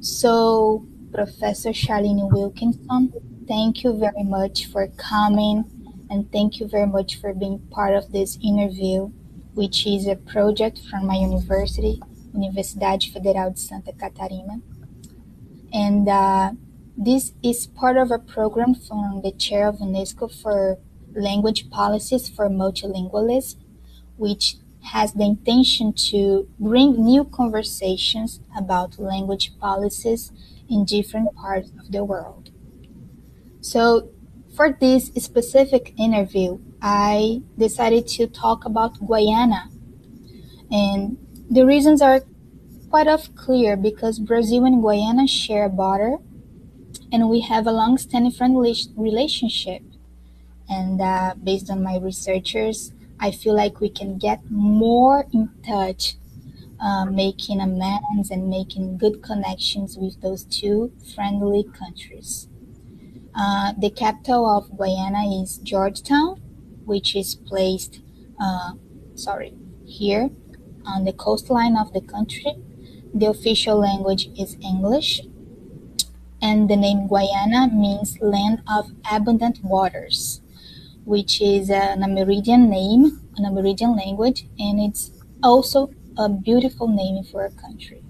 So, Professor Charlene Wilkinson, thank you very much for coming and thank you very much for being part of this interview, which is a project from my university, Universidade Federal de Santa Catarina. And this is part of a program from the chair of UNESCO for language policies for multilingualism, which has the intention to bring new conversations about language policies in different parts of the world. So, for this specific interview, I decided to talk about Guiana, and the reasons are quite of clear because Brazil and Guyana share a border, and we have a long-standing friendly relationship. And based on my researchers, I feel like we can get more in touch, making amends and making good connections with those two friendly countries. The capital of Guyana is Georgetown, which is placed, uh, here on the coastline of the country. The official language is English, and the name Guyana means land of abundant waters, which is an Amerindian name, an Amerindian language, and it's also a beautiful name for a country.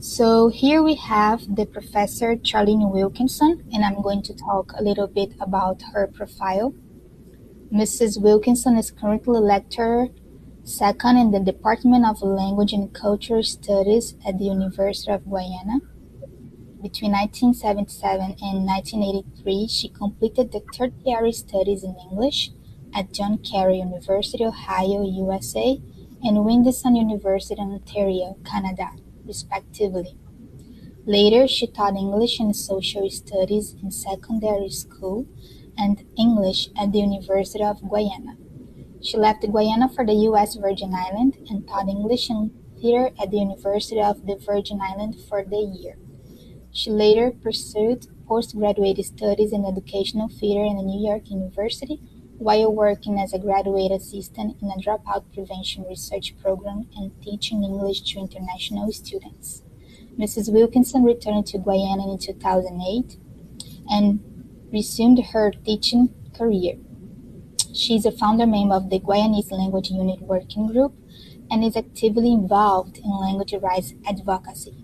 So here we have the professor Charlene Wilkinson, and I'm going to talk a little bit about her profile. Mrs. Wilkinson is currently lecturer second in the Department of Language and Cultural Studies at the University of Guyana. Between 1977 and 1983, she completed the tertiary studies in English at John Carey University, Ohio, USA, and Windison University, Ontario, Canada, respectively. Later, she taught English and Social Studies in secondary school and English at the University of Guyana. She left Guyana for the U.S. Virgin Islands and taught English and theater at the University of the Virgin Islands for the year. She later pursued postgraduate studies in educational theater in the New York University while working as a graduate assistant in a dropout prevention research program and teaching English to international students. Mrs. Wilkinson returned to Guyana in 2008 and resumed her teaching career. She is a founder member of the Guyanese Language Unit Working Group and is actively involved in language rights advocacy.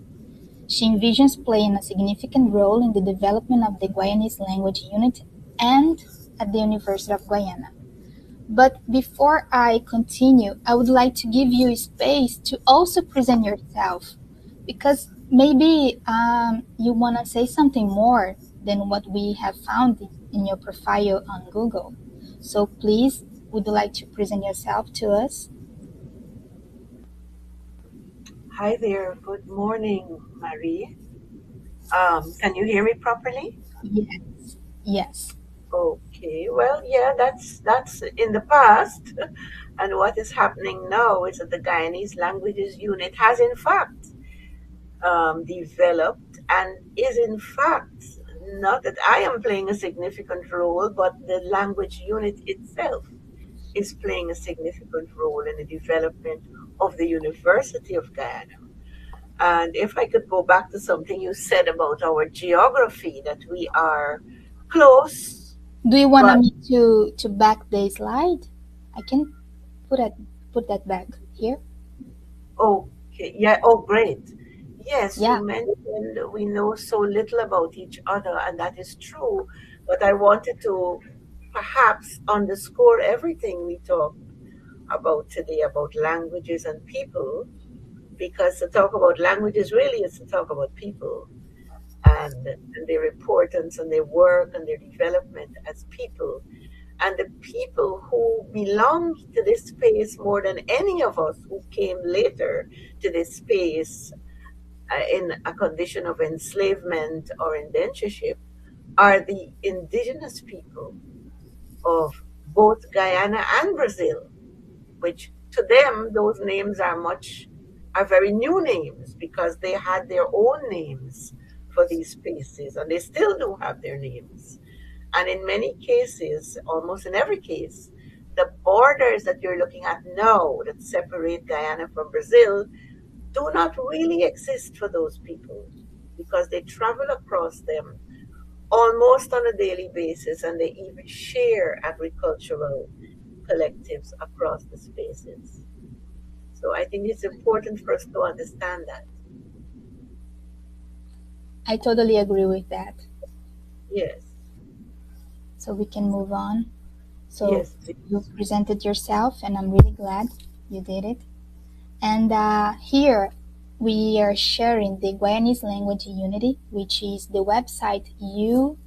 She envisions playing a significant role in the development of the Guyanese language unit and at the University of Guyana. But before I continue, I would like to give you space to also present yourself because maybe you want to say something more than what we have found in your profile on Google. So please, would you like to present yourself to us? Hi there. Good morning, Marie. Can you hear me properly? Yes. Yes. Okay. Well, yeah, that's in the past, and what is happening now is that the Guyanese Languages Unit has in fact developed and is in fact not that I am playing a significant role, but the language unit itself is playing a significant role in the development of the University of Guyana. And if I could go back to something you said about our geography, that we are close, Do you want but me to back the slide? I can put it put that back here. okay, yeah, oh, great. Yes, Yeah. you mentioned we know so little about each other, and that is true. But I wanted to perhaps underscore everything we talked about today about languages and people, because to talk about languages really is to talk about people and their importance and their work and their development as people. And the people who belong to this space more than any of us who came later to this space in a condition of enslavement or indentureship are the indigenous people of both Guyana and Brazil, which to them those names are very new names because they had their own names for these spaces and they still do have their names. And in many cases, almost in every case, the borders that you're looking at now that separate Guyana from Brazil do not really exist for those people because they travel across them almost on a daily basis, and they even share agricultural collectives across the spaces. So I think it's important for us to understand that. I totally agree with that. Yes, So we can move on. So yes, you please. presented yourself, and I'm really glad you did it. And here we are sharing the Guyanese Language Unity, which is the website you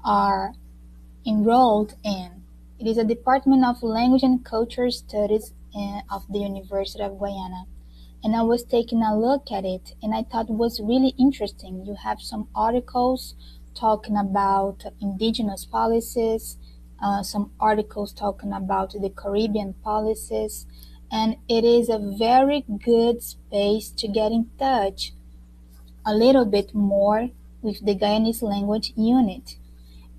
are enrolled in. It is a Department of Language and Culture Studies of the University of Guyana. And I was taking a look at it, and I thought it was really interesting. You have some articles talking about indigenous policies, some articles talking about the Caribbean policies, and it is a very good space to get in touch a little bit more with the Guyanese language unit.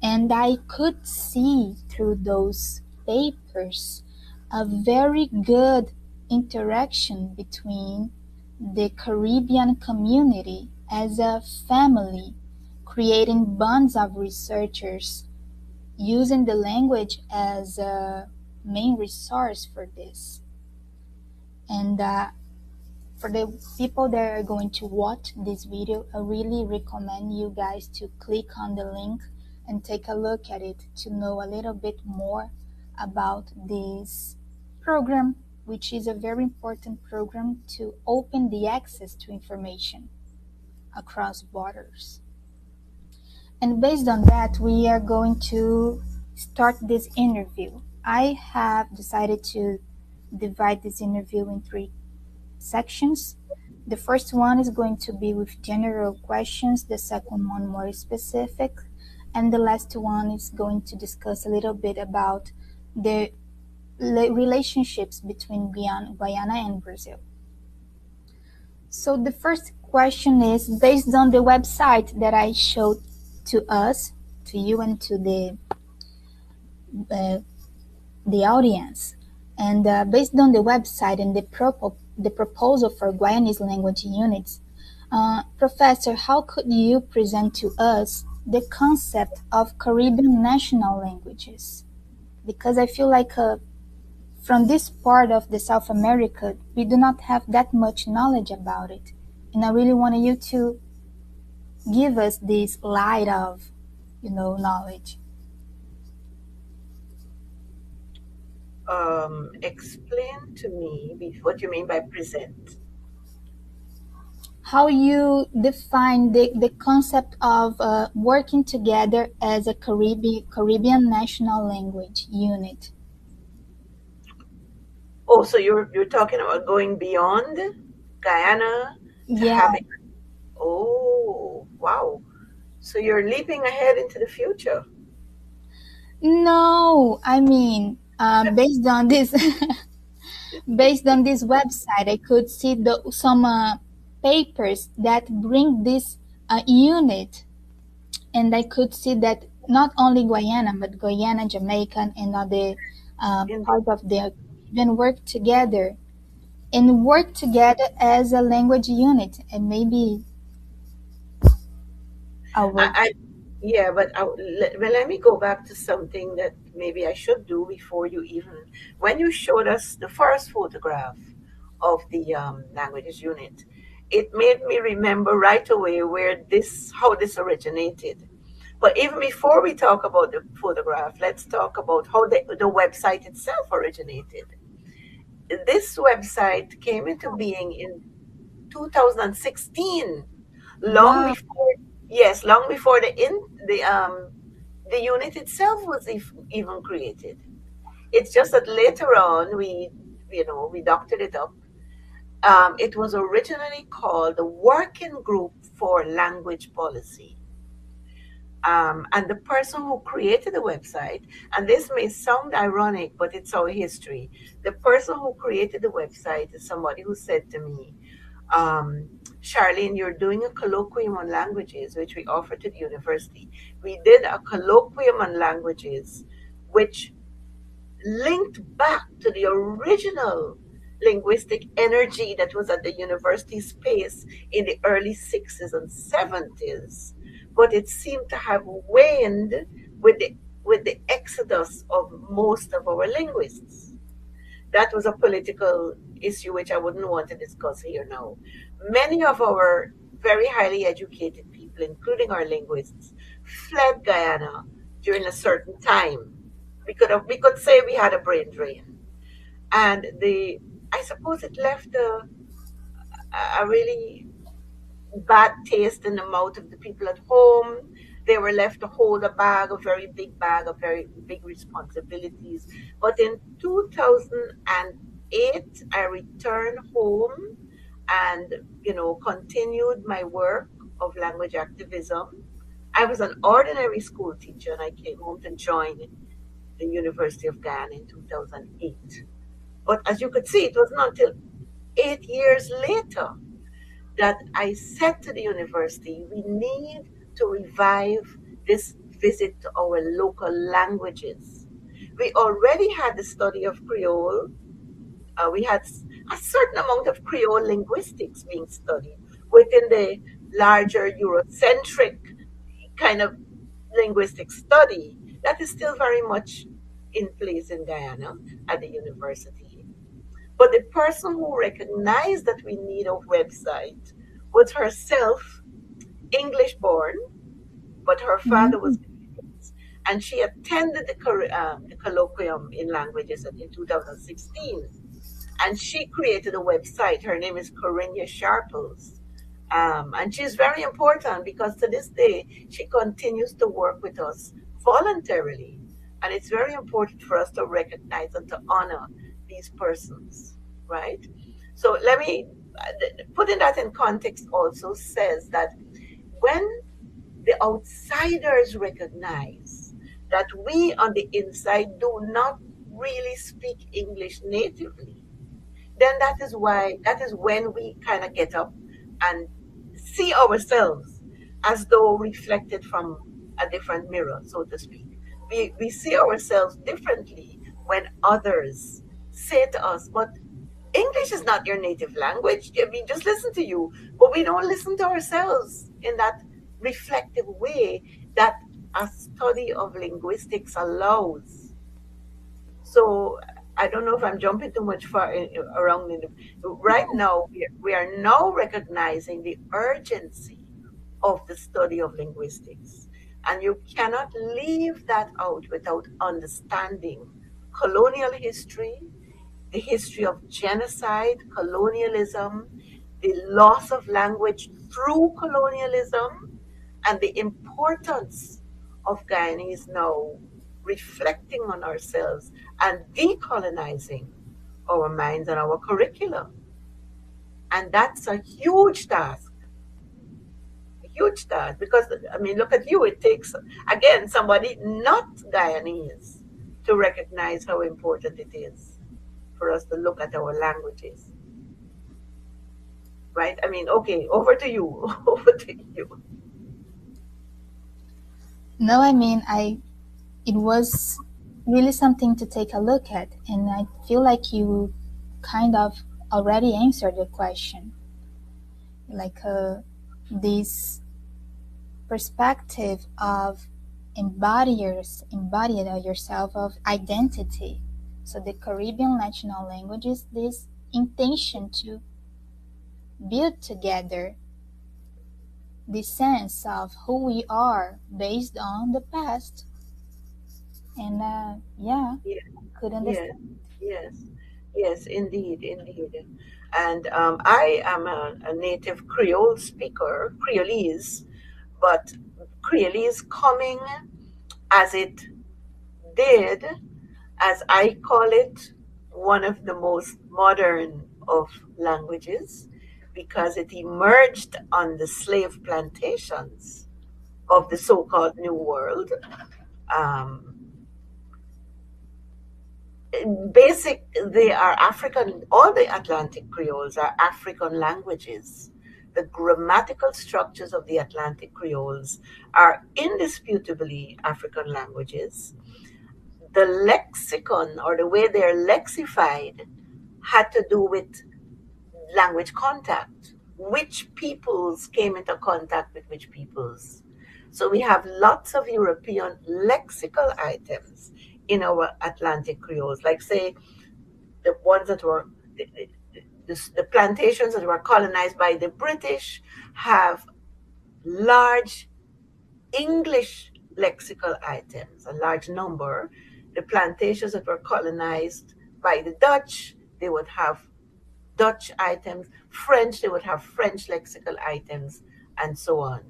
And I could see through those papers a very good interaction between the Caribbean community as a family, creating bonds of researchers, using the language as a main resource for this. And for the people that are going to watch this video, I really recommend you guys to click on the link and take a look at it to know a little bit more about this program, which is a very important program to open the access to information across borders. And based on that, we are going to start this interview. I have decided to divide this interview in three sections. The first one is going to be with general questions, the second one more specific, and the last one is going to discuss a little bit about the relationships between Guyana and Brazil. So the first question is based on the website that I showed to us, to you, and to uh, the audience. And based on the website and the proposal for Guyanese language units, Professor, how could you present to us the concept of Caribbean national languages? Because I feel like from this part of the South America, we do not have that much knowledge about it. And I really wanted you to give us this light of, knowledge. Explain to me what you mean by present. How you define the concept of working together as a Caribbean national language unit. Oh, so you're talking about going beyond Guyana to Yeah, having. Oh, wow. So you're leaping ahead into the future. no, I mean, based on this, based on this website, I could see some papers that bring this unit, and I could see that not only Guyana, but Guyana, Jamaica, and other Indeed. part of the even work together and work together as a language unit, and maybe our I yeah, but well, let me go back to something that maybe I should do before you even, when you showed us the first photograph of the languages unit, it made me remember right away how this originated. But even before we talk about the photograph, let's talk about how the website itself originated. This website came into being in 2016, long wow. before, yes, long before the unit itself was even created. It's just that later on we doctored it up. It was originally called the Working Group for Language Policy. And the person who created the website, and this may sound ironic, but it's our history. The person who created the website is somebody who said to me, Charlene, you're doing a colloquium on languages, which we offer to the university. We did a colloquium on languages, which linked back to the original linguistic energy that was at the university space in the early 60s and 70s, but it seemed to have waned with the exodus of most of our linguists. That was a political issue which I wouldn't want to discuss here now. Many of our very highly educated people, including our linguists, fled Guyana during a certain time. We could say we had a brain drain, and I suppose it left a really bad taste in the mouth of the people at home. They were left to hold a very big bag of very big responsibilities. But in 2008, I returned home and, continued my work of language activism. I was an ordinary school teacher and I came home to join the University of Guyana in 2008. But as you could see, it wasn't until 8 years later that I said to the university, we need to revive this visit to our local languages. We already had the study of Creole. We had a certain amount of Creole linguistics being studied within the larger Eurocentric kind of linguistic study that is still very much in place in Guyana at the university. But the person who recognized that we need a website was herself English born, but her father was Canadian. And she attended the colloquium in languages in 2016. And she created a website. Her name is Corinne Sharples. And she's very important because to this day, she continues to work with us voluntarily. And it's very important for us to recognize and to honor these persons, right? So let me, putting that in context also says that when the outsiders recognize that we on the inside do not really speak English natively, then that is when we kind of get up and see ourselves as though reflected from a different mirror, so to speak. We see ourselves differently when others say to us, but English is not your native language. We just listen to you, but we don't listen to ourselves in that reflective way that a study of linguistics allows. So I don't know if I'm jumping too much far around. Right now, we are now recognizing the urgency of the study of linguistics. And you cannot leave that out without understanding colonial history, the history of genocide, colonialism, the loss of language through colonialism, and the importance of Guyanese now reflecting on ourselves and decolonizing our minds and our curricula. And that's a huge task. A huge task. Because, I mean, look at you. It takes, again, somebody not Guyanese to recognize how important it is for us to look at our languages. Right? I mean, okay, over to you. Over to you. No, I mean, it was really something to take a look at, and I feel like you kind of already answered the question. Like this perspective of embodied yourself of identity. So the Caribbean national languages, this intention to build together the sense of who we are based on the past. And Yeah, could yes, understand. yes, indeed, indeed. And I am a native Creole speaker, Creolese, but Creolese coming as it did, as I call it, one of the most modern of languages because it emerged on the slave plantations of the so-called New World. Um, they are African, all the Atlantic Creoles are African languages. The grammatical structures of the Atlantic Creoles are indisputably African languages. The lexicon or the way they're lexified had to do with language contact. Which peoples came into contact with which peoples? So we have lots of European lexical items in our Atlantic Creoles, like say the ones that were the plantations that were colonized by the British have large English lexical items, a large number. The plantations that were colonized by the Dutch, they would have Dutch items. French, they would have French lexical items, and so on.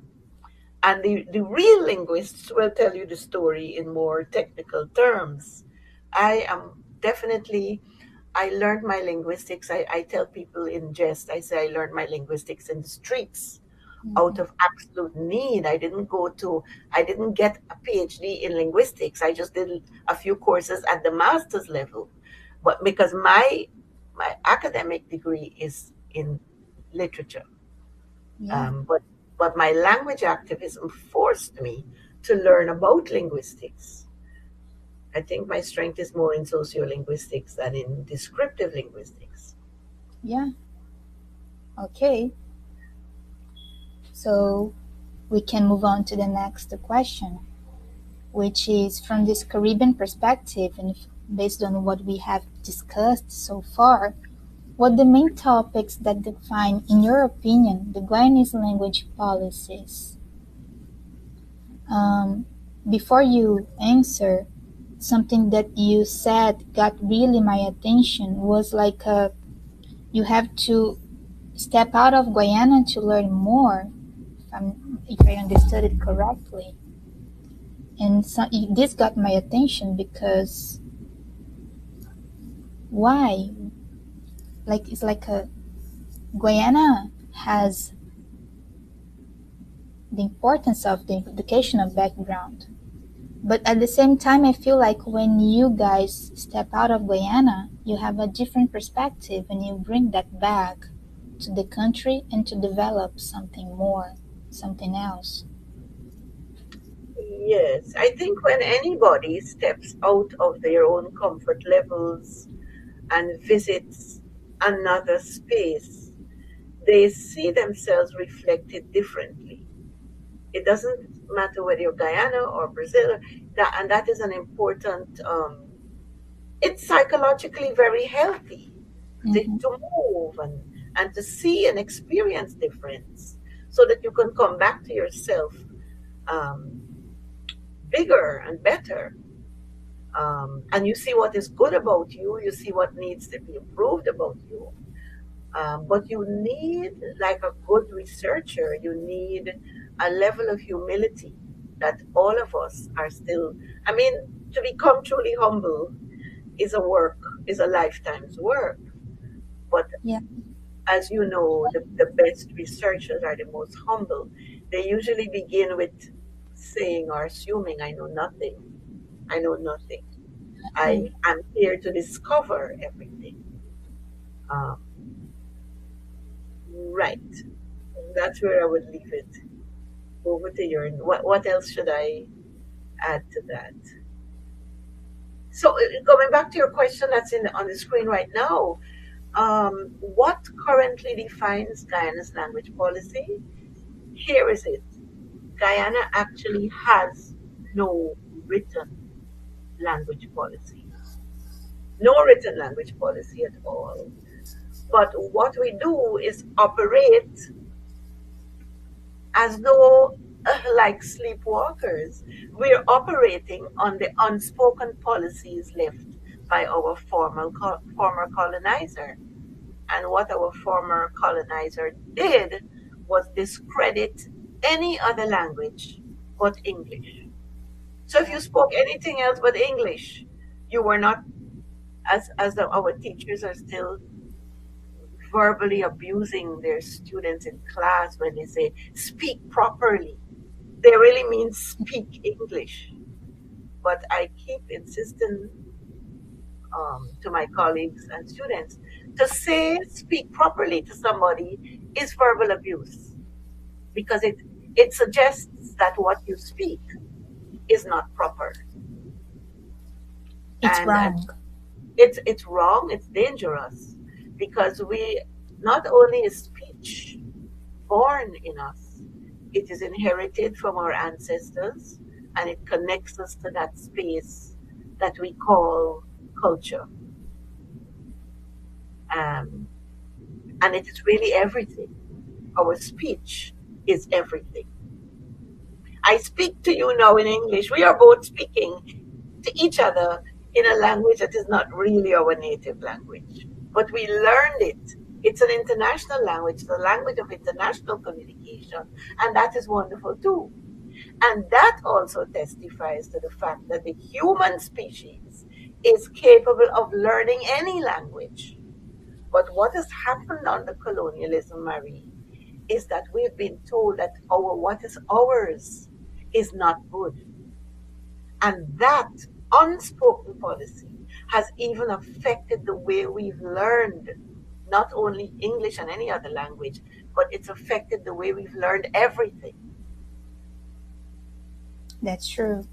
And the real linguists will tell you the story in more technical terms. I am definitely, I learned my linguistics. I tell people in jest, I say I learned my linguistics in the streets out of absolute need. I didn't get a PhD in linguistics. I just did a few courses at the master's level. But because my academic degree is in literature. Yeah. But my language activism forced me to learn about linguistics. I think my strength is more in sociolinguistics than in descriptive linguistics. Yeah. Okay. So we can move on to the next question, which is from this Caribbean perspective and based on what we have discussed so far, what the main topics that define, in your opinion, the Guyanese language policies? Before you answer, something that you said got really my attention was like you have to step out of Guyana to learn more, if I understood it correctly. And so, this got my attention because why? Like it's like Guyana has the importance of the educational background. But at the same time, I feel like when you guys step out of Guyana, you have a different perspective and you bring that back to the country and to develop something more, something else. Yes, I think when anybody steps out of their own comfort levels and visits another space, they see themselves reflected differently. It doesn't matter whether you're Guyana or Brazil, and that is an important, it's psychologically very healthy to move and to see and experience difference so that you can come back to yourself bigger and better. And you see what is good about you, you see what needs to be improved about you. But you need, like a good researcher, you need a level of humility that all of us are still. I mean, to become truly humble is a work, is a lifetime's work. But Yeah. as you know, the best researchers are the most humble. They usually begin with saying or assuming, I know nothing. I know nothing. I am here to discover everything. Um, right. That's where I would leave it. Over to your. What else should I add to that? So going back to your question that's on the screen right now, what currently defines Guyana's language policy? Here is it. Guyana actually has no written language policy. No written language policy at all. But what we do is operate as though, like sleepwalkers, we're operating on the unspoken policies left by our former colonizer. And what our former colonizer did was discredit any other language but English. So if you spoke anything else but English, you were not, our teachers are still verbally abusing their students in class when they say speak properly. They really mean speak English. But I keep insisting to my colleagues and students to say speak properly to somebody is verbal abuse because it suggests that what you speak is not proper. It's wrong. It's wrong, it's dangerous. because we not only is speech born in us, it is inherited from our ancestors, and it connects us to that space that we call culture. Um, and it is really everything. Our speech is everything. I speak to you now in English. We are both speaking to each other in a language that is not really our native language, but we learned it. It's an international language, the language of international communication, and that is wonderful too. And that also testifies to the fact that the human species is capable of learning any language. But what has happened under colonialism, Marie, is that we've been told that what is ours is not good. And that unspoken policy has even affected the way we've learned not only English and any other language, but it's affected the way we've learned everything. That's true.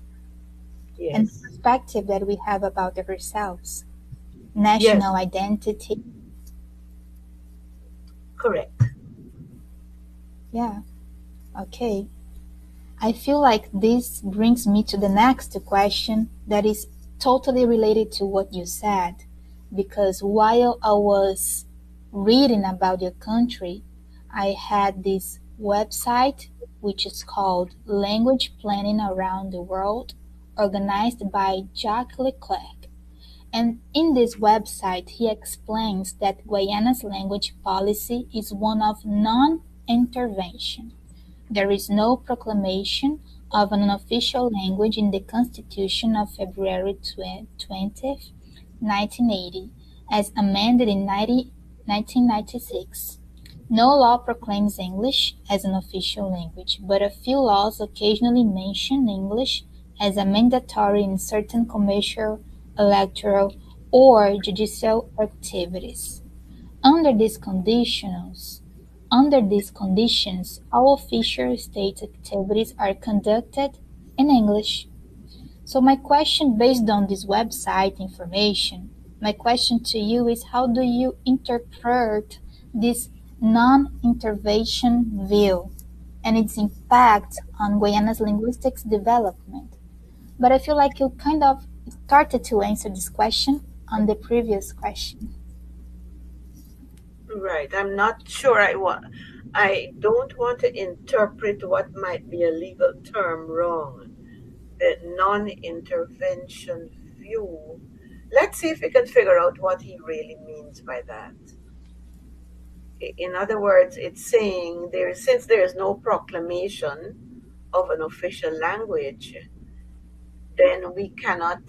And the Yes. perspective that we have about ourselves, national Yes, identity. correct. Yeah, okay. I feel like this brings me to the next question that is totally related to what you said. Because while I was reading about your country, I had this website which is called Language Planning Around the World, organized by Jacques Leclerc. And in this website, he explains that Guyana's language policy is one of non intervention. There is no proclamation of an official language in the Constitution of February 20th, 1980, as amended in 1996. No law proclaims English as an official language, but a few laws occasionally mention English as a mandatory in certain commercial, electoral, or judicial activities. Under these conditions, under these conditions, all official state activities are conducted in English. So my question based on this website information, my question to you is how do you interpret this non-intervention view and its impact on Guyana's linguistics development? But I feel like you kind of started to answer this question on the previous question. Right. I'm not sure I don't want to interpret what might be a legal term wrong. The non-intervention view. Let's see if we can figure out what he really means by that. In other words, it's saying since there is no proclamation of an official language, then we cannot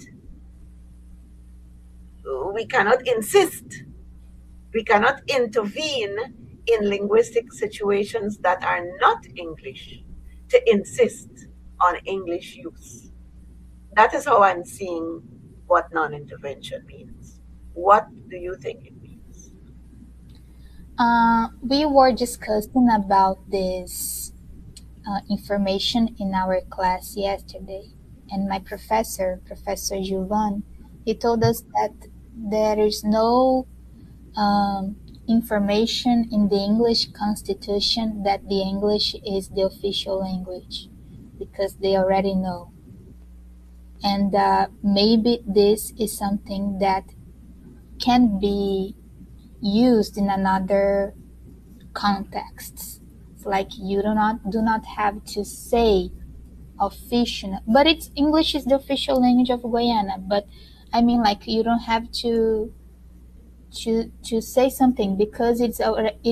insist, we cannot intervene in linguistic situations that are not English to insist on English use. That is how I'm seeing what non-intervention means. What do you think it means? We were discussing about this information in our class yesterday, and my professor, Professor Gilvan, he told us that there is no information in the English Constitution that the English is the official language because they already know. And maybe this is something that can be used in another contexts. It's like you do not have to say official, but it's English is the official language of Guyana. But I mean, like you don't have to say something because it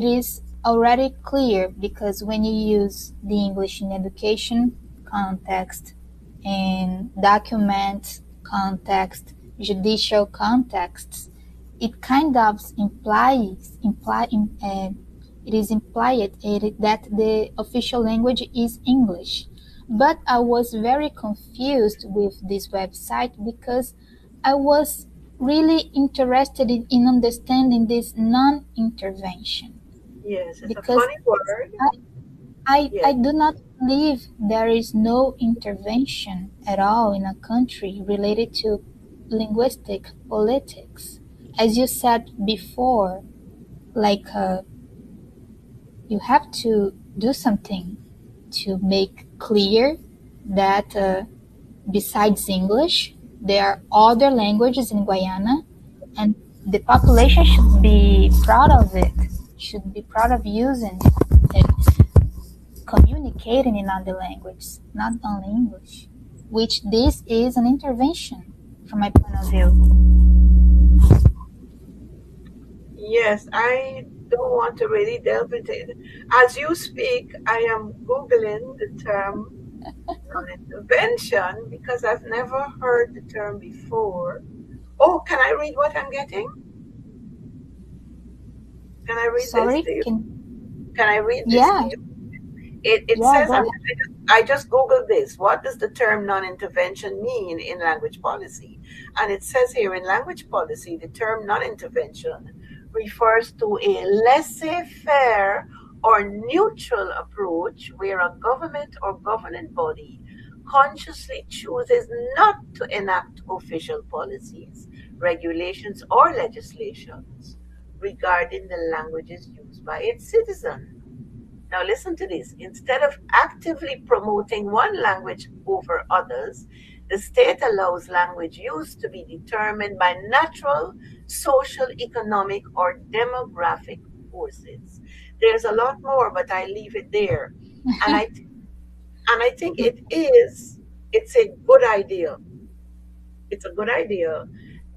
is already clear. Because when you use the English in education context, in document context, judicial contexts, it kind of it is implied that the official language is English. But I was very confused with this website because I was really interested in understanding this non-intervention Yes, it's a because funny word. I Yes, do not believe there is no intervention at all in a country related to linguistic politics. As you said before, like you have to do something to make clear that besides English, there are other languages in Guyana, and the population should be proud of it, should be proud of using it, communicating in other languages, not only English, which this is an intervention from my point of view. Yes, I don't want to really delve into it. As you speak, I am Googling the term non-intervention because I've never heard the term before. Oh, can I read what I'm getting? Can I read this Sorry, to you? can Can I read this yeah, to you? It yeah, says, go ahead. I just Googled this. What does the term non-intervention mean in language policy? And it says here in language policy, the term non-intervention refers to a laissez-faire or neutral approach where a government or governing body consciously chooses not to enact official policies, regulations, or legislations regarding the languages used by its citizens. Now, listen to this. Instead of actively promoting one language over others, the state allows language use to be determined by natural, social, economic, or demographic forces. There's a lot more, but I leave it there. And I think it's a good idea. It's a good idea,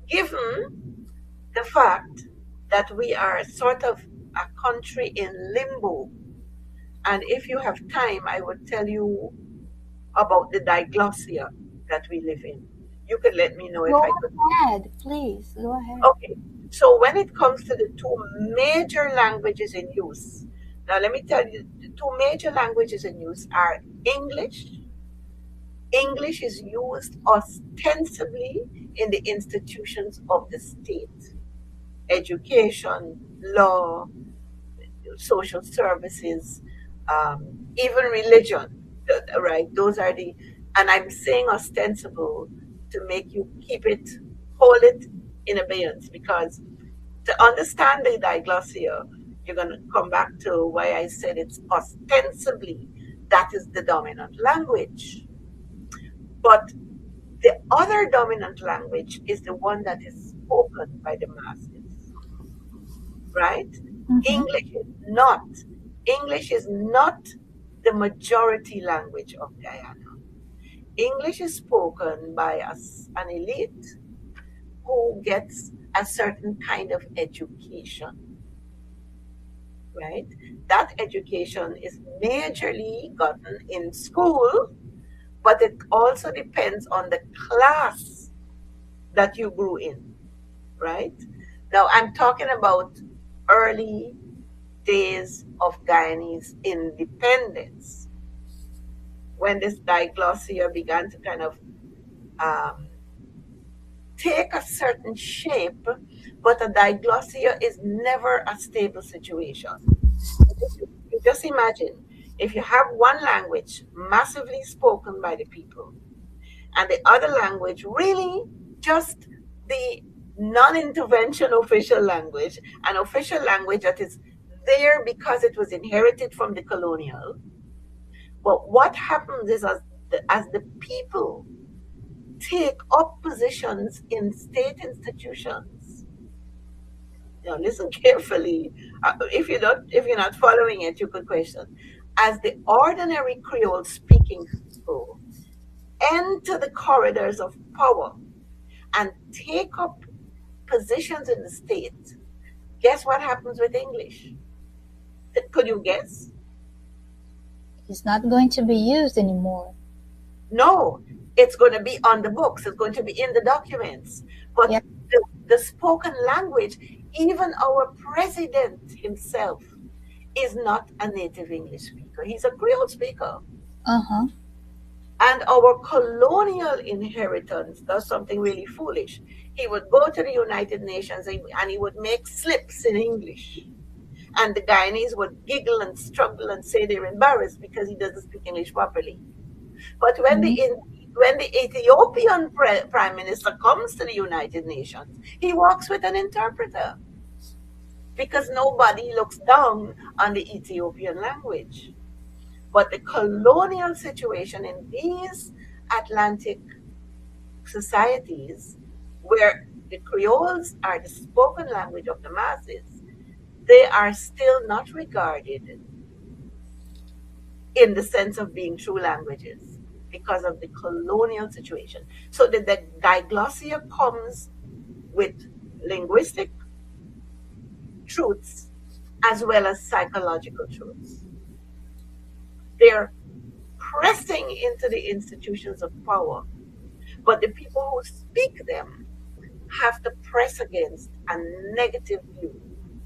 given the fact that we are sort of a country in limbo. And if you have time, I would tell you about the diglossia that we live in. You could let me know if Go I could. ahead, please, go ahead. Okay. So when it comes to the two major languages in use, now let me tell you, the two major languages in use are English. English is used ostensibly in the institutions of the state, education, law, social services, even religion, right? Those are the, and I'm saying ostensible to make you keep it, hold it in abeyance, because to understand the diglossia, you're going to come back to why I said it's ostensibly that is the dominant language. But the other dominant language is the one that is spoken by the masses, right? Mm-hmm. English is not the majority language of Guyana. English is spoken by an elite who gets a certain kind of education, right? That education is majorly gotten in school, but it also depends on the class that you grew in, right? Now, I'm talking about early days of Guyanese independence, when this diglossia began to kind of take a certain shape, but a diglossia is never a stable situation. You just imagine if you have one language massively spoken by the people, and the other language really just the non-intervention official language, an official language that is there because it was inherited from the colonial. But what happens is as the people take up positions in state institutions, now listen carefully. If you're not following it, you could question. As the ordinary Creole speaking people enter the corridors of power and take up positions in the state, guess what happens with English? Could you guess? It's not going to be used anymore. No, it's going to be on the books. It's going to be in the documents. But Yep. the spoken language, even our president himself is not a native English speaker. He's a Creole speaker. Uh-huh. And our colonial inheritance does something really foolish. He would go to the United Nations and he would make slips in English. And the Guyanese would giggle and struggle and say they're embarrassed because he doesn't speak English properly. But when the Ethiopian prime minister comes to the United Nations, he walks with an interpreter. because nobody looks down on the Ethiopian language. But the colonial situation in these Atlantic societies, where the Creoles are the spoken language of the masses, they are still not regarded in the sense of being true languages because of the colonial situation. So the diglossia comes with linguistic truths as well as psychological truths. They're pressing into the institutions of power, but the people who speak them have to press against a negative view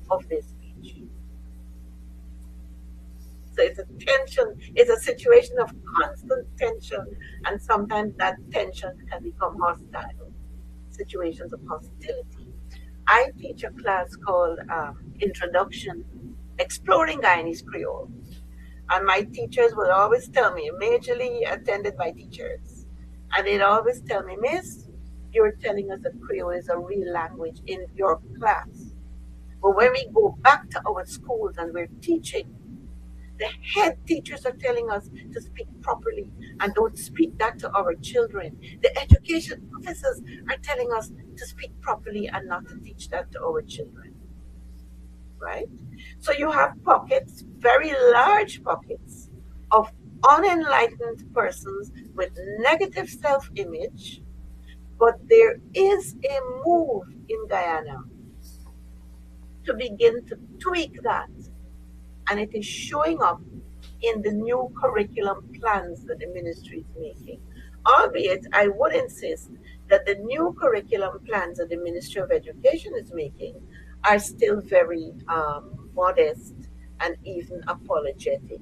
of their speech. So it's a tension, it's a situation of constant tension, and sometimes that tension can become hostile, situations of hostility. I teach a class called Introduction, Exploring Guyanese Creole. And my teachers would always tell me, majorly attended by teachers, and they'd always tell me, Miss, you're telling us that Creole is a real language in your class. But when we go back to our schools and we're teaching, the head teachers are telling us to speak properly and don't speak that to our children. The education officers are telling us to speak properly and not to teach that to our children. Right? So you have pockets, very large pockets, of unenlightened persons with negative self image, but there is a move in Guyana to begin to tweak that, and it is showing up in the new curriculum plans that the ministry is making. Albeit, I would insist that the new curriculum plans that the Ministry of Education is making are still very modest and even apologetic.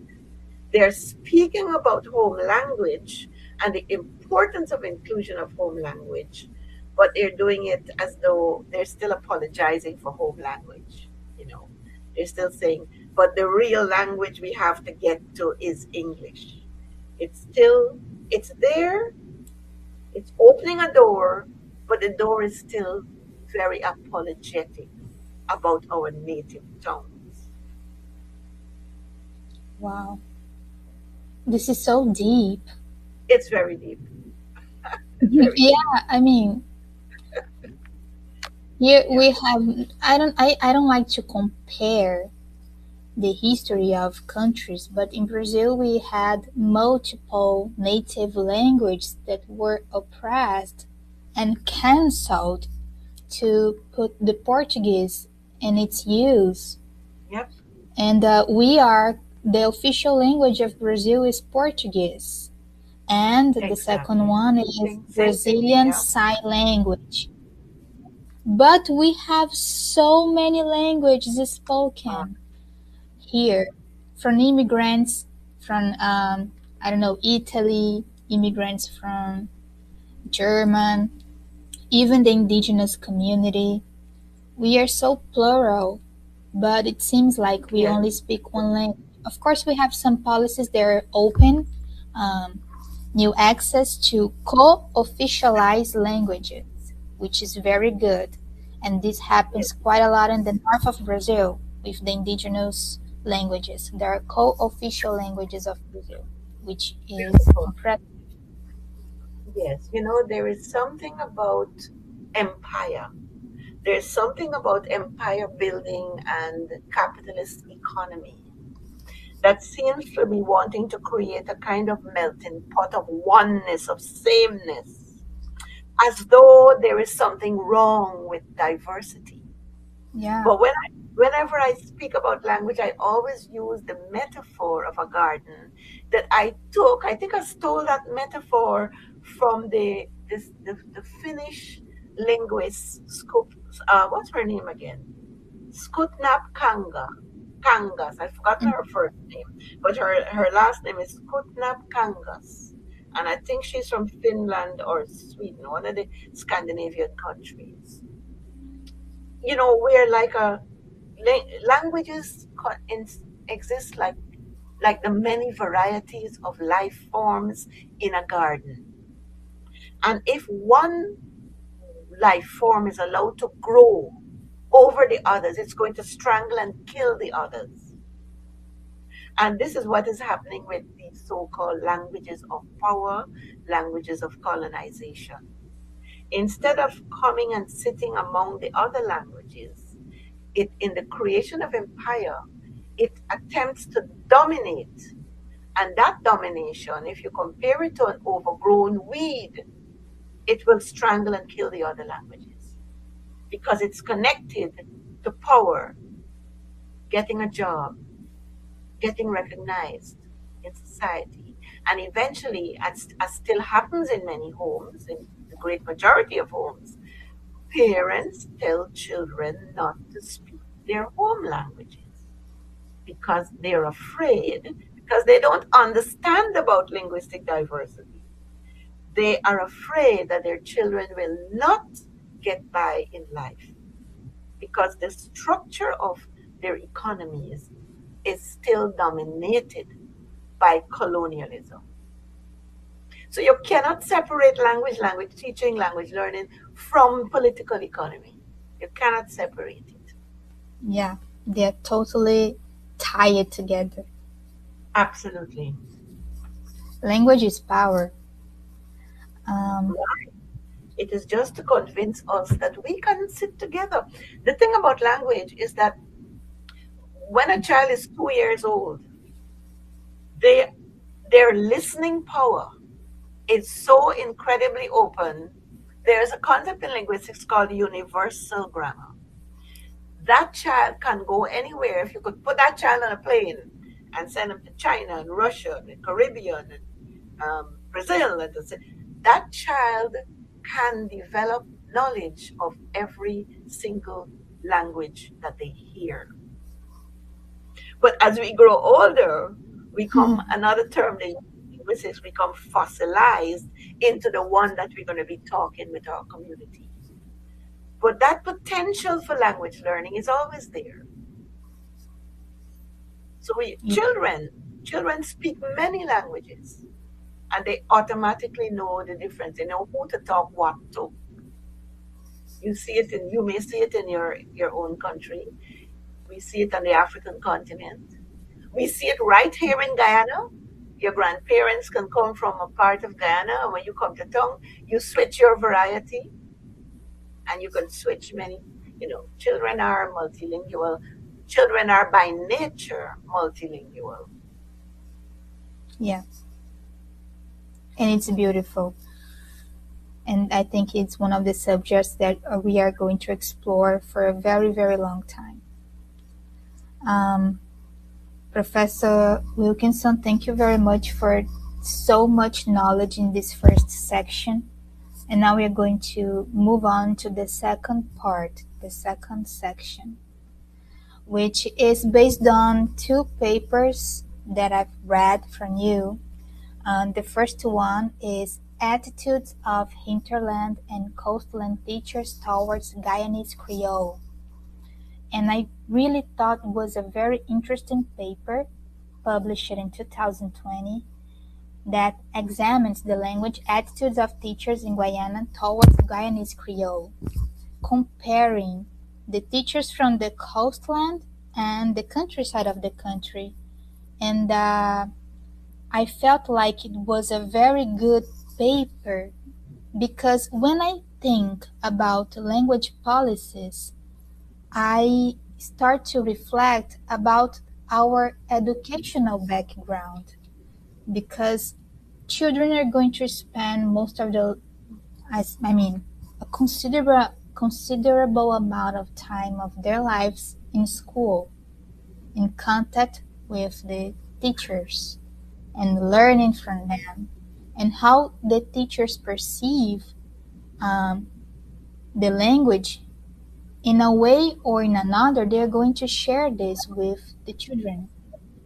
They're speaking about home language and the importance of inclusion of home language, but they're doing it as though they're still apologizing for home language. You know, they're still saying, but the real language we have to get to is English. It's there, it's opening a door, but the door is still very apologetic about our native tongues. Wow. This is so deep. It's very deep. Very deep. Yeah, I mean, here Yeah. we have, I don't like to compare the history of countries, but in Brazil we had multiple native languages that were oppressed and cancelled to put the Portuguese in its use. Yep. And the official language of Brazil is Portuguese. And the second Exactly. one is Same thing. Brazilian Yeah. Sign Language. But we have so many languages spoken here from immigrants from, I don't know, Italy, immigrants from German, even the indigenous community. We are so plural, but it seems like we Yes. only speak one language. Of course, we have some policies that are open, new access to co-officialized languages, which is very good. And this happens quite a lot in the north of Brazil with the indigenous languages. There are co-official languages of Brazil, which is Beautiful. impressive. Yes. You know, there is something about empire. There's something about empire building and capitalist economy that seems to be wanting to create a kind of melting pot of oneness, of sameness, as though there is something wrong with diversity. Yeah. But whenever I speak about language, I always use the metaphor of a garden that I took. I think I stole that metaphor from the Finnish linguist, what's her name again? Skutnap Kangas. I've forgotten her first name, but her last name is Skutnap Kangas. And I think she's from Finland or Sweden, one of the Scandinavian countries. You know, we're like languages exist like the many varieties of life forms in a garden. And if one life form is allowed to grow over the others. It's going to strangle and kill the others. And this is what is happening with these so-called languages of power, languages of colonization. Instead of coming and sitting among the other languages, it in the creation of empire, it attempts to dominate. And that domination, if you compare it to an overgrown weed, it will strangle and kill the other languages because it's connected to power, getting a job, getting recognized in society. And eventually, as still happens in many homes, in the great majority of homes, parents tell children not to speak their home languages because they're afraid, because they don't understand about linguistic diversity. They are afraid that their children will not get by in life because the structure of their economies is still dominated by colonialism. So you cannot separate language teaching, language learning from political economy. You cannot separate it. Yeah, they're totally tied together. Absolutely. Language is power. It is just to convince us that we can sit together. The thing about language is that when a child is 2 years old, their listening power is so incredibly open. There's a concept in linguistics called universal grammar. That child can go anywhere. If you could put that child on a plane and send him to China and Russia and the Caribbean and Brazil, that child can develop knowledge of every single language that they hear. But as we grow older, we come, another term in linguistics, become fossilized into the one that we're going to be talking with our community. But that potential for language learning is always there. So children speak many languages, and they automatically know the difference. They know who to talk what to. You may see it in your own country. We see it on the African continent. We see it right here in Guyana. Your grandparents can come from a part of Guyana, and when you come to town, you switch your variety, and you can switch many. Children are multilingual. Children are by nature multilingual. Yeah. And it's beautiful. And I think it's one of the subjects that we are going to explore for a very, very long time. Professor Wilkinson, thank you very much for so much knowledge in this first section. And now we are going to move on to the second part, the second section, which is based on two papers that I've read from you. The first one is Attitudes of Hinterland and Coastland Teachers Towards Guyanese Creole. And I really thought it was a very interesting paper published in 2020 that examines the language attitudes of teachers in Guyana towards Guyanese Creole, comparing the teachers from the coastland and the countryside of the country. And I felt like it was a very good paper because when I think about language policies, I start to reflect about our educational background, because children are going to spend most of a considerable amount of time of their lives in school, in contact with the teachers and learning from them, and how the teachers perceive the language. In a way or in another, they're going to share this with the children.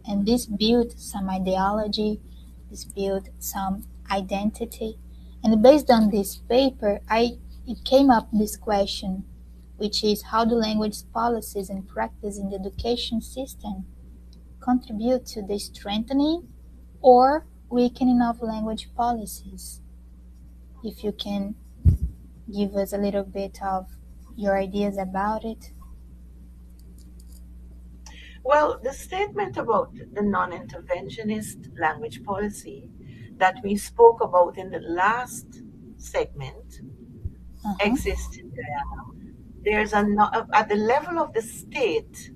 And this built some ideology, this built some identity. And based on this paper, it came up this question, which is how do language policies and practice in the education system contribute to the strengthening or weakening of language policies? If you can give us a little bit of your ideas about it. Well, the statement about the non-interventionist language policy that we spoke about in the last segment Uh-huh. exists in Guyana. There's at the level of the state,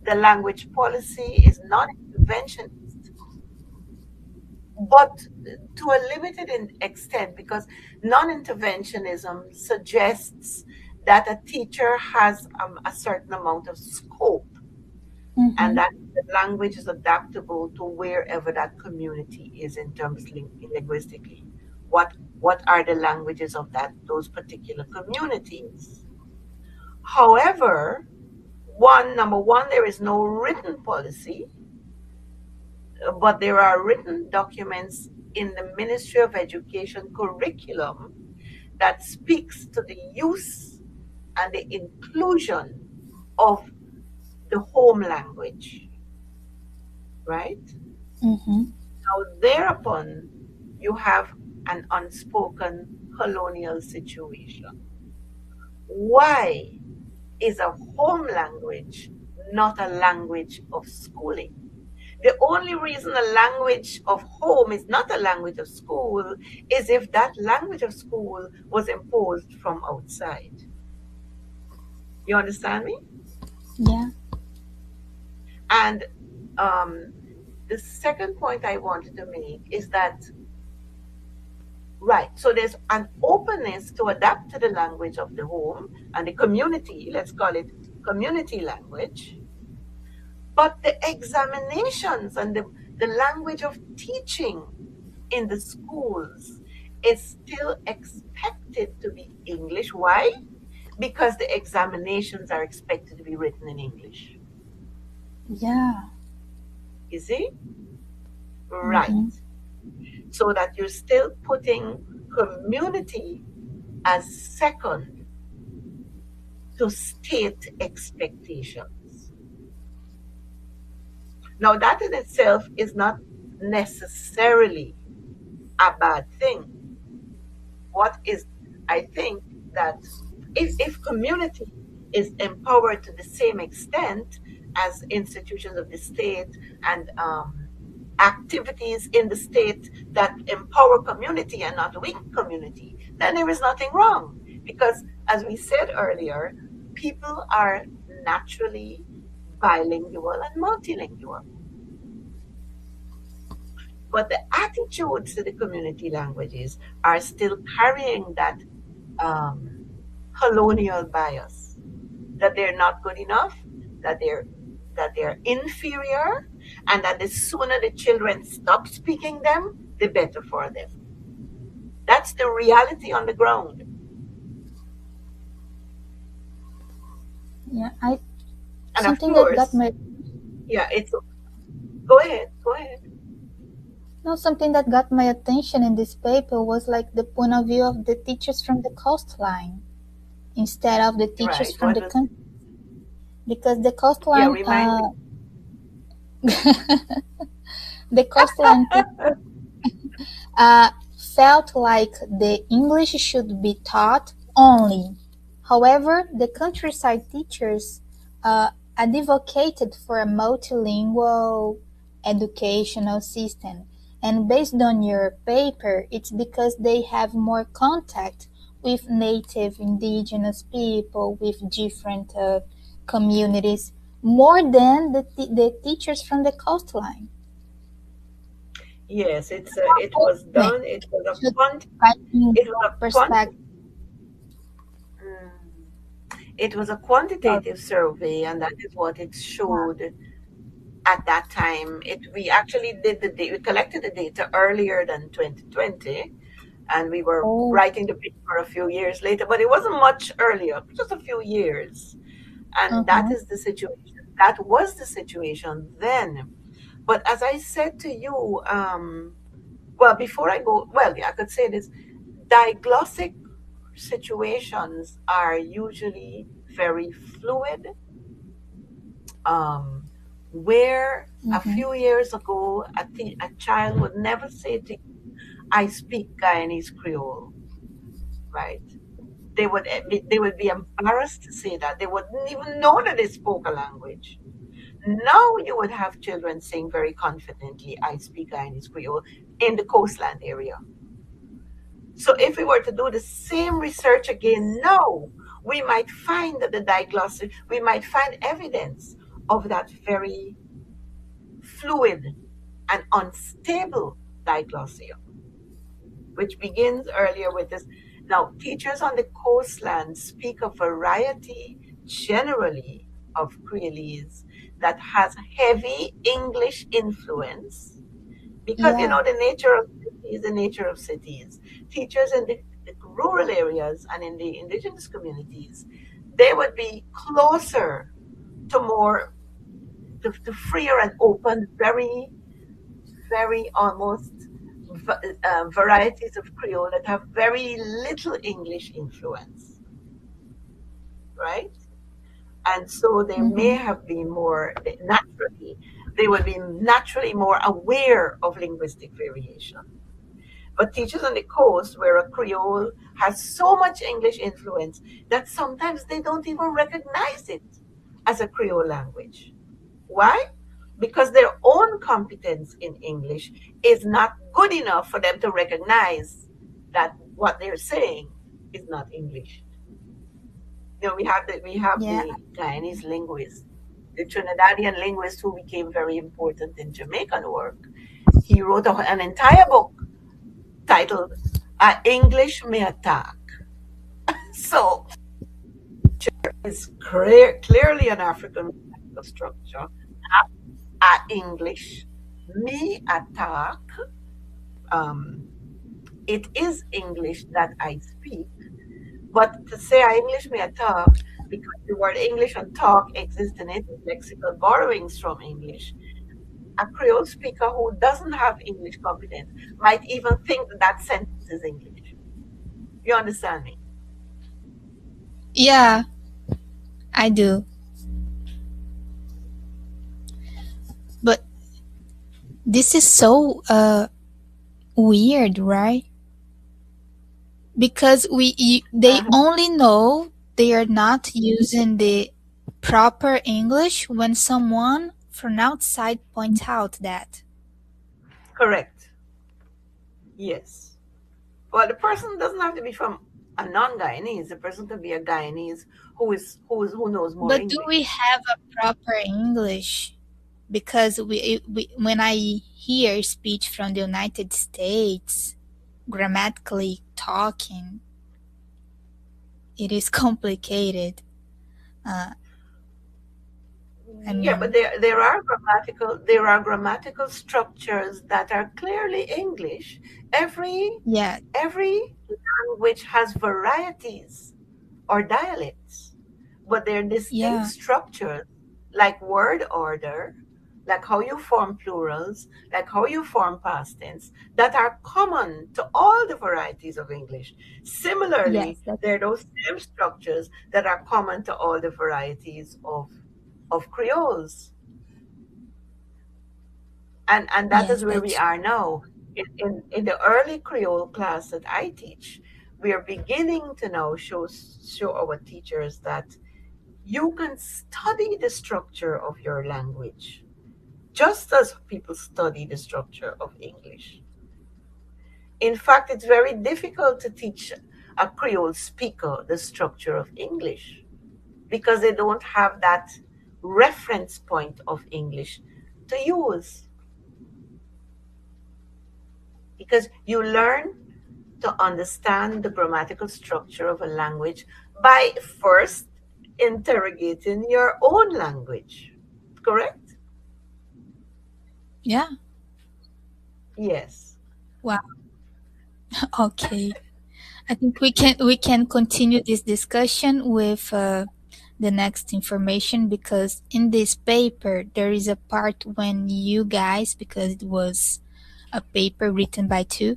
the language policy is non-interventionist, but to a limited extent, because non-interventionism suggests that a teacher has a certain amount of scope, and Mm-hmm. that the language is adaptable to wherever that community is in terms linguistically. What are the languages of those particular communities? However, number one, there is no written policy, but there are written documents in the Ministry of Education curriculum that speaks to the use and the inclusion of the home language, right? Mm-hmm. Now, thereupon, you have an unspoken colonial situation. Why is a home language not a language of schooling? The only reason a language of home is not a language of school is if that language of school was imposed from outside. You understand me? Yeah. And um, the second point I wanted to make is that, right, so there's an openness to adapt to the language of the home and the community, let's call it community language, but the examinations and the language of teaching in the schools is still expected to be English. Why? Because the examinations are expected to be written in English. Yeah. You see? Right. Mm-hmm. So that you're still putting community as second to state expectations. Now, that in itself is not necessarily a bad thing. What is, I think that if community is empowered to the same extent as institutions of the state and activities in the state that empower community and not weak community, then there is nothing wrong. Because, as we said earlier, people are naturally bilingual and multilingual. But the attitudes to the community languages are still carrying that um, colonial bias, that they're not good enough, that they're inferior, and that the sooner the children stop speaking them, the better for them. That's the reality on the ground. Yeah. I And of something that got course, my yeah, it's go ahead, go ahead. no something that got my attention in this paper was like the point of view of the teachers from the coastline instead of the teachers Right. from What the was country, because the yeah, coastline remind me. the coastline teachers uh, felt like the English should be taught only. However, the countryside teachers advocated for a multilingual educational system. And based on your paper, it's because they have more contact with native indigenous people, with different communities, more than the teachers from the coastline. Yes, it was Opening done. should writing It was a perspective. mm, it was a Sorry. quantitative survey, and that is what it showed at that time. We actually did we collected the data earlier than 2020, and we were Oh. writing the paper a few years later, but it wasn't much earlier, just a few years. And that Uh-huh. is the situation. That was the situation then. But as I said to you, well, before I go, well, yeah, I could say this: diglossic situations are usually very fluid, um, where a Mm-hmm. few years ago a child would never say to you, I speak Guyanese Creole, right? They would be embarrassed to say that. They wouldn't even know that they spoke a language. Now you would have children saying very confidently, I speak Guyanese Creole in the coastland area. So if we were to do the same research again now, we might find that the diglossary, we might find evidence of that very fluid and unstable diglossium, which begins earlier with this. Now, teachers on the coastland speak a variety generally of Creolese that has heavy English influence because Yeah. the nature of cities, the nature of cities. Teachers in the rural areas and in the indigenous communities, they would be closer to more to freer and open, very very almost varieties of Creole that have very little English influence, right? And so they may Mm-hmm. have been more naturally, they would be naturally more aware of linguistic variation. But teachers on the coast, where a Creole has so much English influence that sometimes they don't even recognize it as a Creole language. Why? Because their own competence in English is not good enough for them to recognize that what they're saying is not English. We have Yeah. the Guyanese linguist, the Trinidadian linguist who became very important in Jamaican work. He wrote an entire book titled English Me Attack. So it's clearly an African structure. English me attack. Um, it is English that I speak, but to say I English me attack because the word English and talk exist in it, lexical borrowings from English. A Creole speaker who doesn't have English competence might even think that that sentence is English. You understand me? Yeah, I do. But this is so weird, right? Because they Uh-huh. only know they are not using the proper English when someone from outside points out that. Correct. Yes. Well, the person doesn't have to be from a non-Guyanese. The person could be a Guyanese who knows more But do we English. have a proper English? Because we when I hear speech from the United States, grammatically talking, it is complicated. Uh, I Yeah, but mean, there are grammatical structures that are clearly English. Every yeah, every language has varieties or dialects, but they're distinct yeah, structures like word order, like how you form plurals, like how you form past tense, that are common to all the varieties of English. Similarly, yes, that's there are those same structures that are common to all the varieties of Creoles. And that is yes, where we that's are now. In the early Creole class that I teach, we are beginning to now show our teachers that you can study the structure of your language just as people study the structure of English. In fact, it's very difficult to teach a Creole speaker the structure of English because they don't have that reference point of English to use. Because you learn to understand the grammatical structure of a language by first interrogating your own language. Correct? yeah. Yes. Wow. Okay. I think we can continue this discussion with the next information because in this paper there is a part when you guys, because it was a paper written by two,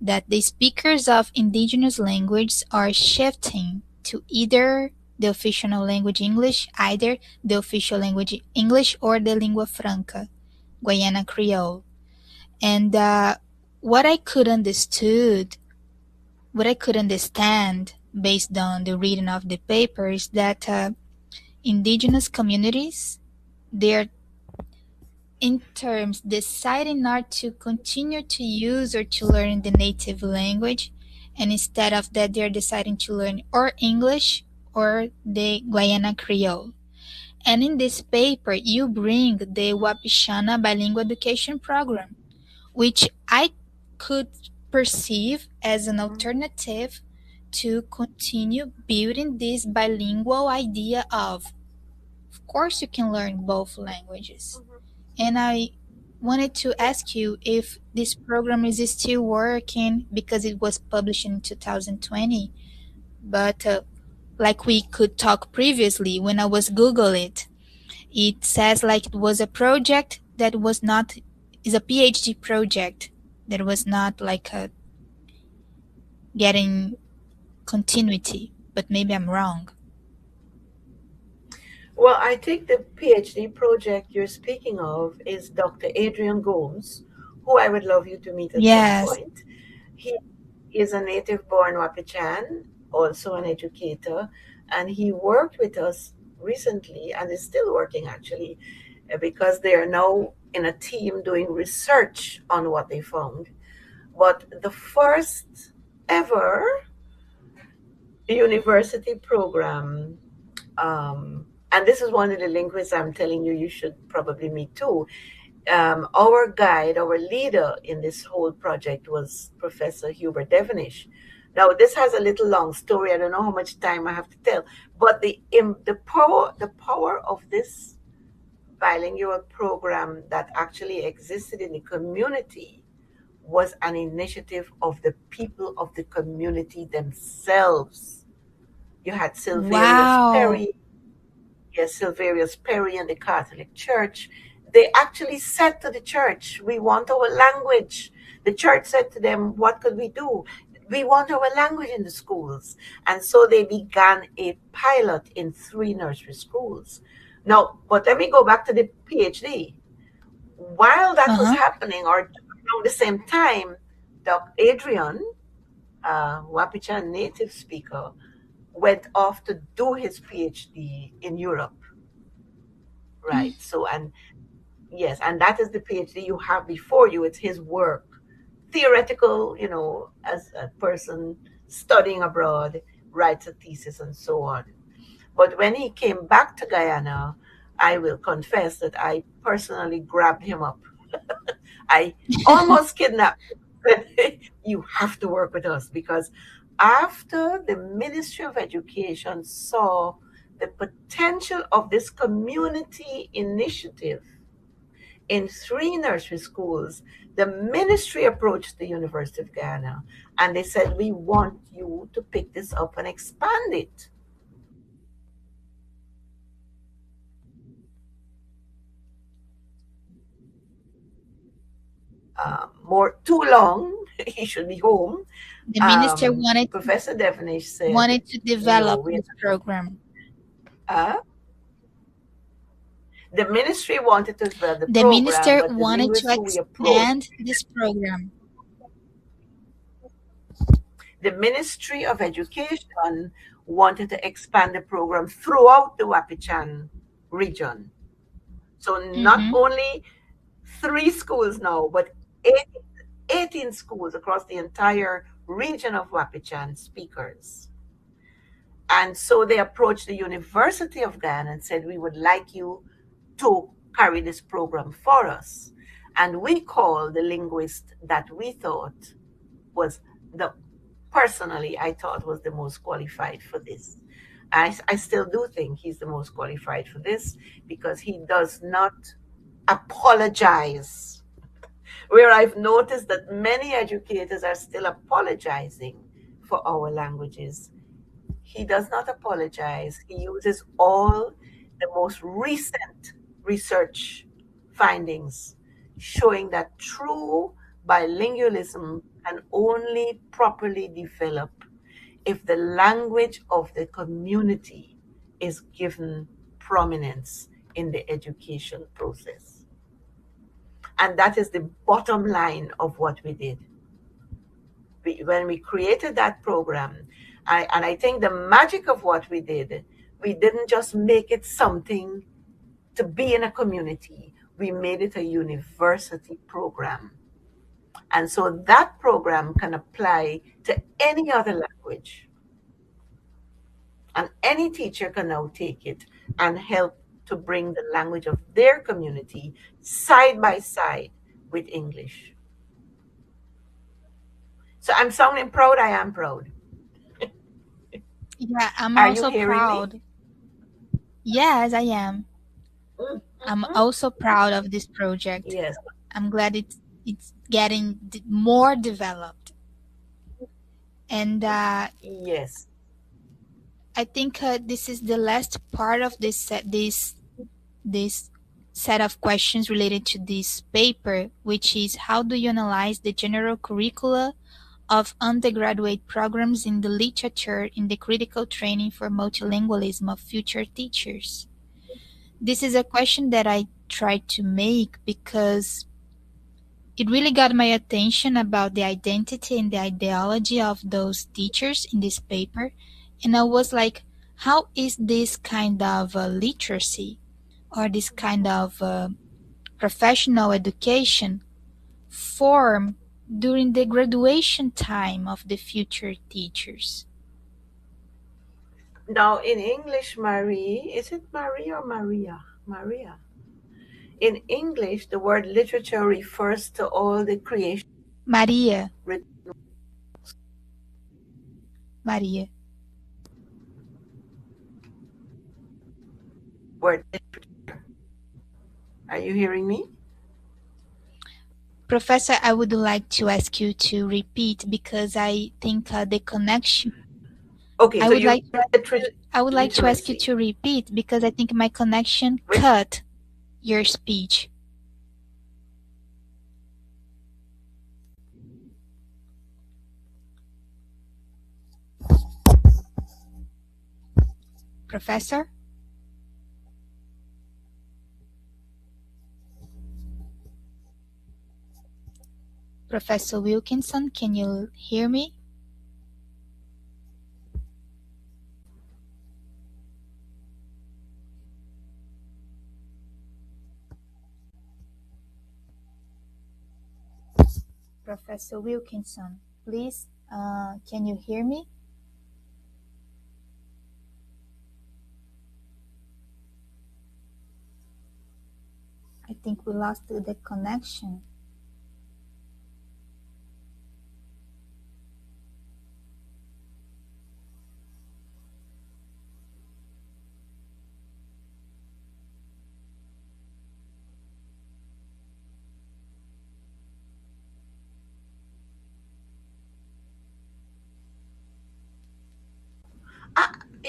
that the speakers of indigenous languages are shifting to either the official language English, either the official language English or the lingua franca, Guiana Creole. And what I could understood, what I could understand based on the reading of the paper is that indigenous communities, they're in terms deciding not to continue to use or to learn the native language, and instead of that they're deciding to learn or English or the Guiana Creole. And in this paper you bring the Wapishana bilingual education program, which I could perceive as an alternative to continue building this bilingual idea of course you can learn both languages. And I wanted to ask you if this program is still working because it was published in 2020. But like we could talk previously, when I was Google it says like it was a project that was not, is a PhD project that was not like a getting continuity. But maybe I'm wrong. Well, I think the PhD project you're speaking of is Dr. Adrian Gomes, who I would love you to meet at some Yes. point. He is a native born Wapichan, also an educator, and he worked with us recently and is still working actually because they are now in a team doing research on what they found. But the first ever university program, and this is one of the linguists I'm telling you, you should probably meet too. Our guide, our leader in this whole project was Professor Hubert Devenish. Now, this has a little long story. I don't know how much time I have to tell, but the power of this bilingual program that actually existed in the community was an initiative of the people of the community themselves. You had Wow. Silverius Perry and the Catholic Church. They actually said to the church, we want our language. The church said to them, what could we do? We want our language in the schools. And so they began a pilot in 3 nursery schools. Now, but let me go back to the PhD. While that was happening, or around the same time, Dr. Adrian, Wapichan native speaker, went off to do his PhD in Europe. Right. So, and yes, and that is the PhD you have before you. It's his work, theoretical, as a person studying abroad, writes a thesis and so on. But when he came back to Guyana, I will confess that I personally grabbed him up. I almost kidnapped him. You have to work with us, because after the Ministry of Education saw the potential of this community initiative in 3 nursery schools, the ministry approached the University of Guyana and they said, we want you to pick this up and expand it. Too long, he should be home. The minister Professor Devenish said, wanted to develop this program. The ministry wanted to develop the program. The minister but the wanted to expand this program. The Ministry of Education wanted to expand the program throughout the Wapichan region. So not only 3 schools now, but 18 schools across the entire region of Wapichan speakers. And so they approached the University of Guyana and said, we would like you to carry this program for us. And we called the linguist that we thought was I thought was the most qualified for this. I still do think he's the most qualified for this, because he does not apologize. Where I've noticed that many educators are still apologizing for our languages, he does not apologize. He uses all the most recent research findings showing that true bilingualism can only properly develop if the language of the community is given prominence in the education process. And that is the bottom line of what we did. When we created that program, and I think the magic of what we did, we didn't just make it something to be in a community. we made it a university program. And so that program can apply to any other language. And any teacher can now take it and help to bring the language of their community side by side with English. So I'm sounding proud. I am proud. Yeah, I'm Are you also hearing me? proud. Yes, I am. I'm Mhm. also proud of this project. Yes, I'm glad it's getting more developed. And yes. I think this is the last part of this set of questions related to this paper, which is how do you analyze the general curricula of undergraduate programs in the literature in the critical training for multilingualism of future teachers? This is a question that I tried to make because it really got my attention about the identity and the ideology of those teachers in this paper. And I was like, how is this kind of literacy or this kind of professional education formed during the graduation time of the future teachers? Now in English, Marie, is it Marie or Maria? Maria. In English, the word literature refers to all the creation Maria, written Maria. word literature. Are you hearing me? Professor, I would like to ask you to repeat because I think the connection. Okay, I so would you like I would like to ask you literacy. to repeat because I think my connection Which cut your speech. Professor? Professor Wilkinson, can you hear me? Professor Wilkinson, please, can you hear me? I think we lost the connection.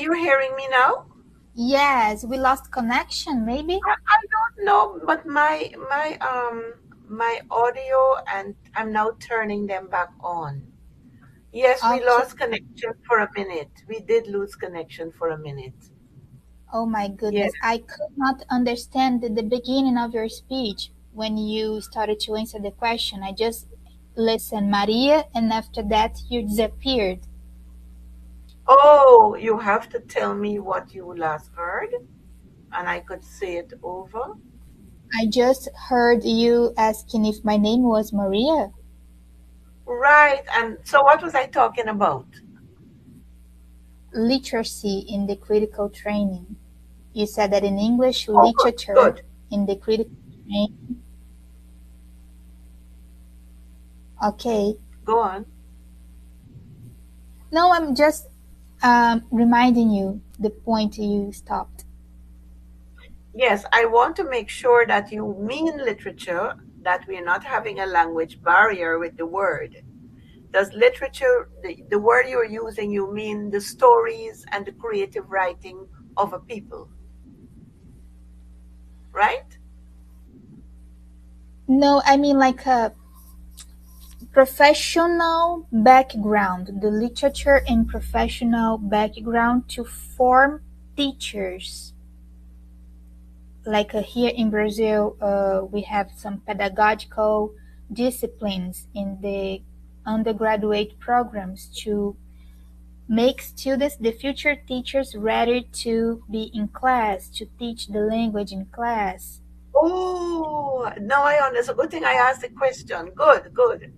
you're hearing me now? Yes, we lost connection, maybe? I don't know, but my audio, and I'm now turning them back on. Yes, we Okay. lost connection for a minute. We did lose connection for a minute. Oh my Yeah. goodness, I could not understand the beginning of your speech when you started to answer the question. I just listened, Maria, and after that you disappeared. Oh, you have to tell me what you last heard, and I could say it over. I just heard you asking if my name was Maria. Right. And so what was I talking about? Literacy in the critical training. You said that in English, Oh, good, literature good. in the critical training. Okay. Go on. No, I'm just reminding you the point you stopped. Yes, I want to make sure that you mean literature, that we're not having a language barrier with the word. Does literature, the word you're using, you mean the stories and the creative writing of a people, right? No, I mean like a professional background, the literature and professional background to form teachers. Like here in Brazil, we have some pedagogical disciplines in the undergraduate programs to make students, the future teachers, ready to be in class, to teach the language in class. Oh, now I understand. Good thing I asked the question. Good, good.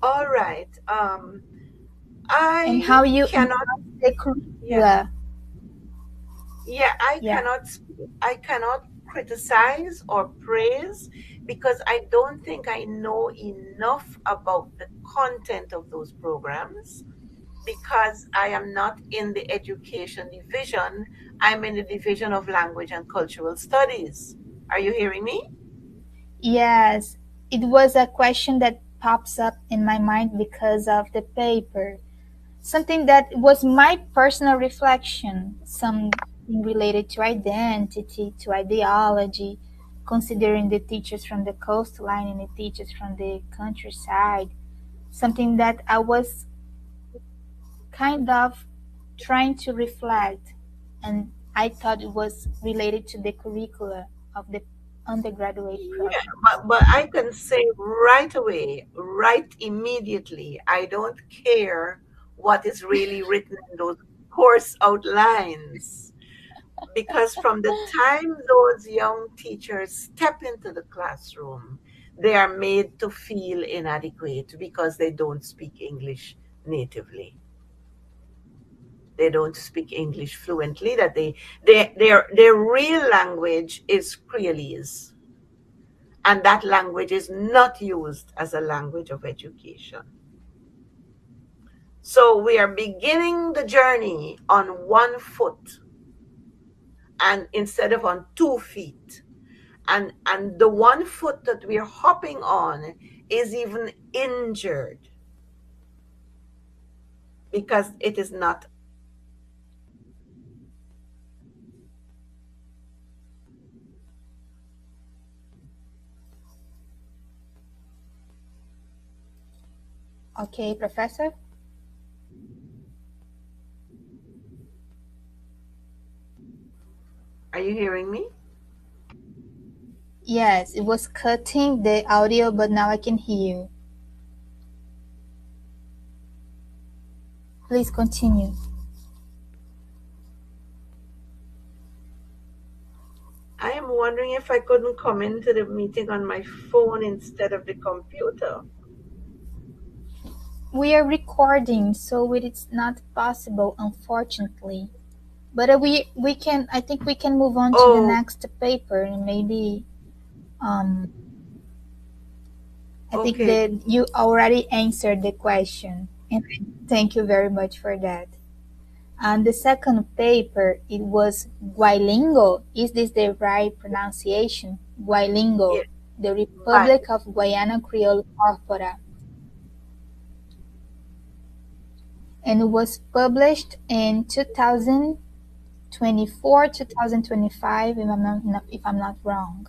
All right. and I how you cannot, enhance the yeah, curricula. yeah, Yeah. I cannot criticize or praise because I don't think I know enough about the content of those programs because I am not in the education division. I'm in the division of language and cultural studies. Are you hearing me? Yes, it was a question that pops up in my mind because of the paper. Something that was my personal reflection, something related to identity, to ideology, considering the teachers from the coastline and the teachers from the countryside. Something that I was kind of trying to reflect, and I thought it was related to the curricula of the undergraduate Yeah, programs. but I can say right away, right immediately, I don't care what is really written in those course outlines. Because from the time those young teachers step into the classroom, they are made to feel inadequate because they don't speak English natively. They don't speak English fluently, that their real language is Creolese. And that language is not used as a language of education. So we are beginning the journey on one foot and instead of on 2 feet. And the one foot that we're hopping on is even injured because it is not. Okay, Professor? Are you hearing me? Yes, it was cutting the audio, but now I can hear you. Please continue. I am wondering if I couldn't come into the meeting on my phone instead of the computer. We are recording, so it is not possible, unfortunately. But we can. I think we can move on to the Oh, next paper, and maybe um I think okay. that you already answered the question, and thank you very much for that. And the second paper, it was Guailingo. Is this the right pronunciation? Yeah, Guailingo, the right. Republic of Guiana Creole Corpora. And it was published in 2024, 2025, if I'm not wrong,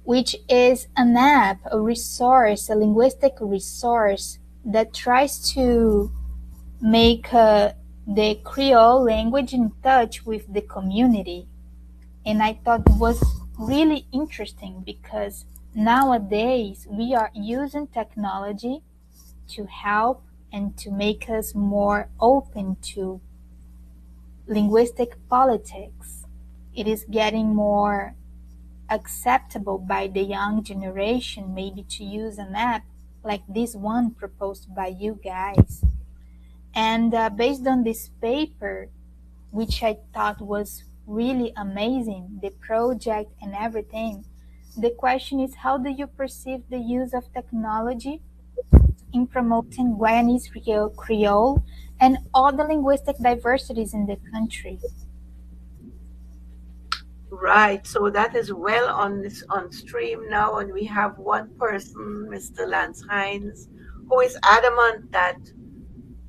which is an app, a resource, a linguistic resource that tries to make the Creole language in touch with the community. And I thought it was really interesting because nowadays we are using technology to help and to make us more open to linguistic politics. It is getting more acceptable by the young generation, maybe to use an app like this one proposed by you guys. And based on this paper, which I thought was really amazing, the project and everything, the question is, how do you perceive the use of technology in promoting Guyanese Creole and all the linguistic diversities in the country? Right. So that is well on this on stream now, and we have one person, Mr. Lance Hines, who is adamant that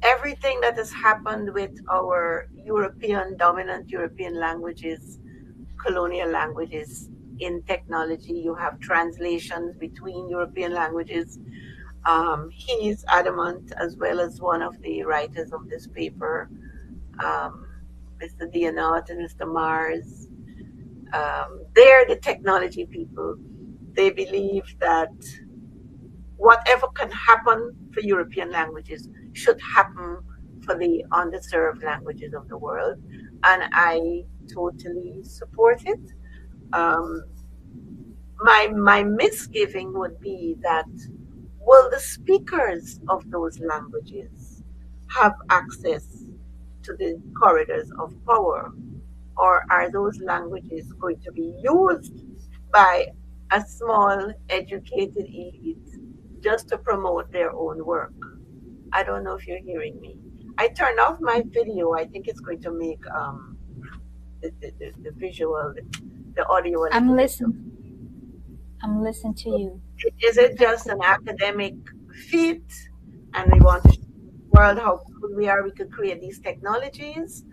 everything that has happened with our European dominant European languages, colonial languages in technology, you have translations between European languages. He's adamant, as well as one of the writers of this paper, um, Mr. Dianot and Mr. Mars. They're the technology people. They believe that whatever can happen for European languages should happen for the underserved languages of the world. And I totally support it. Um, my misgiving would be that, will the speakers of those languages have access to the corridors of power, or are those languages going to be used by a small educated elite just to promote their own work? I don't know if you're hearing me. I turned off my video. I think it's going to make the visual, the audio a I'm little bit. listening. I'm listening to you. Is it just an academic feat and we want to show the world how good we are, we could create these technologies?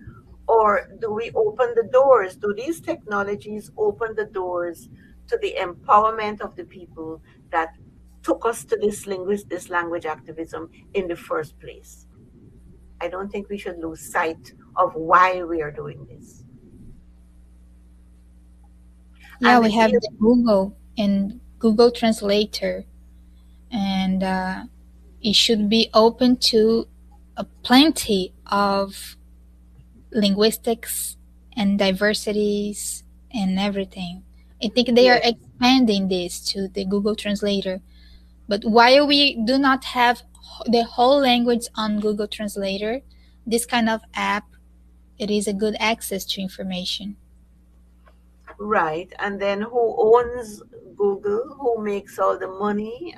Or do we open the doors? Do these technologies open the doors to the empowerment of the people that took us to this language activism in the first place? I don't think we should lose sight of why we are doing this. Yeah, And we the have deal, the Google and Google Translator, and it should be open to plenty of linguistics and diversities and everything. I think they are yes, expanding this to the Google Translator. But while we do not have the whole language on Google Translator, this kind of app, it is a good access to information. right. And then who owns Google? Who makes all the money?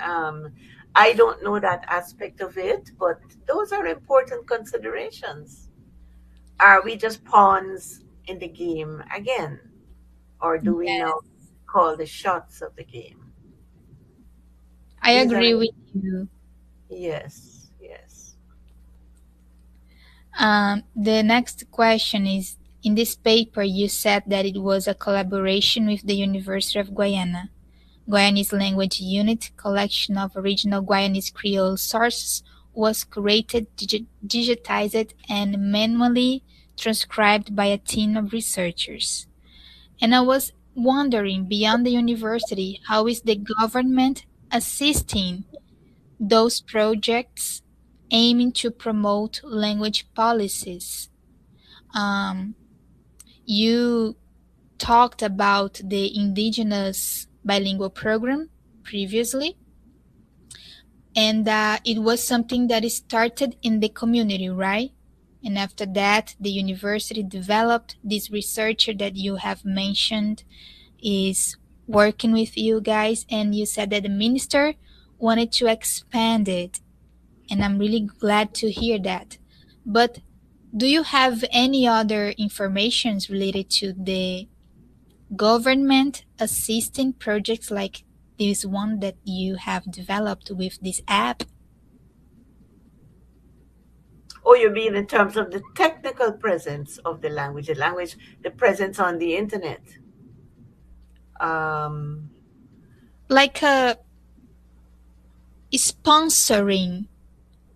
I don't know that aspect of it, but those are important considerations. Are we just pawns in the game again? Or do we Yeah, now call the shots of the game? I These are, agree with you. yes, yes. The next question is, in this paper, you said that it was a collaboration with the University of Guiana. Guyanese Language Unit collection of original Guyanese Creole sources was curated, digitized, and manually transcribed by a team of researchers. And I was wondering, beyond the university, how is the government assisting those projects aiming to promote language policies? Um, you talked about the indigenous bilingual program previously, and it was something that started in the community, right? And after that, the university developed this researcher that you have mentioned is working with you guys, and you said that the minister wanted to expand it, and I'm really glad to hear that. But do you have any other informations related to the government assisting projects like this one that you have developed with this app? Or you mean in terms of the technical presence of the language, the presence on the internet? Um, Like sponsoring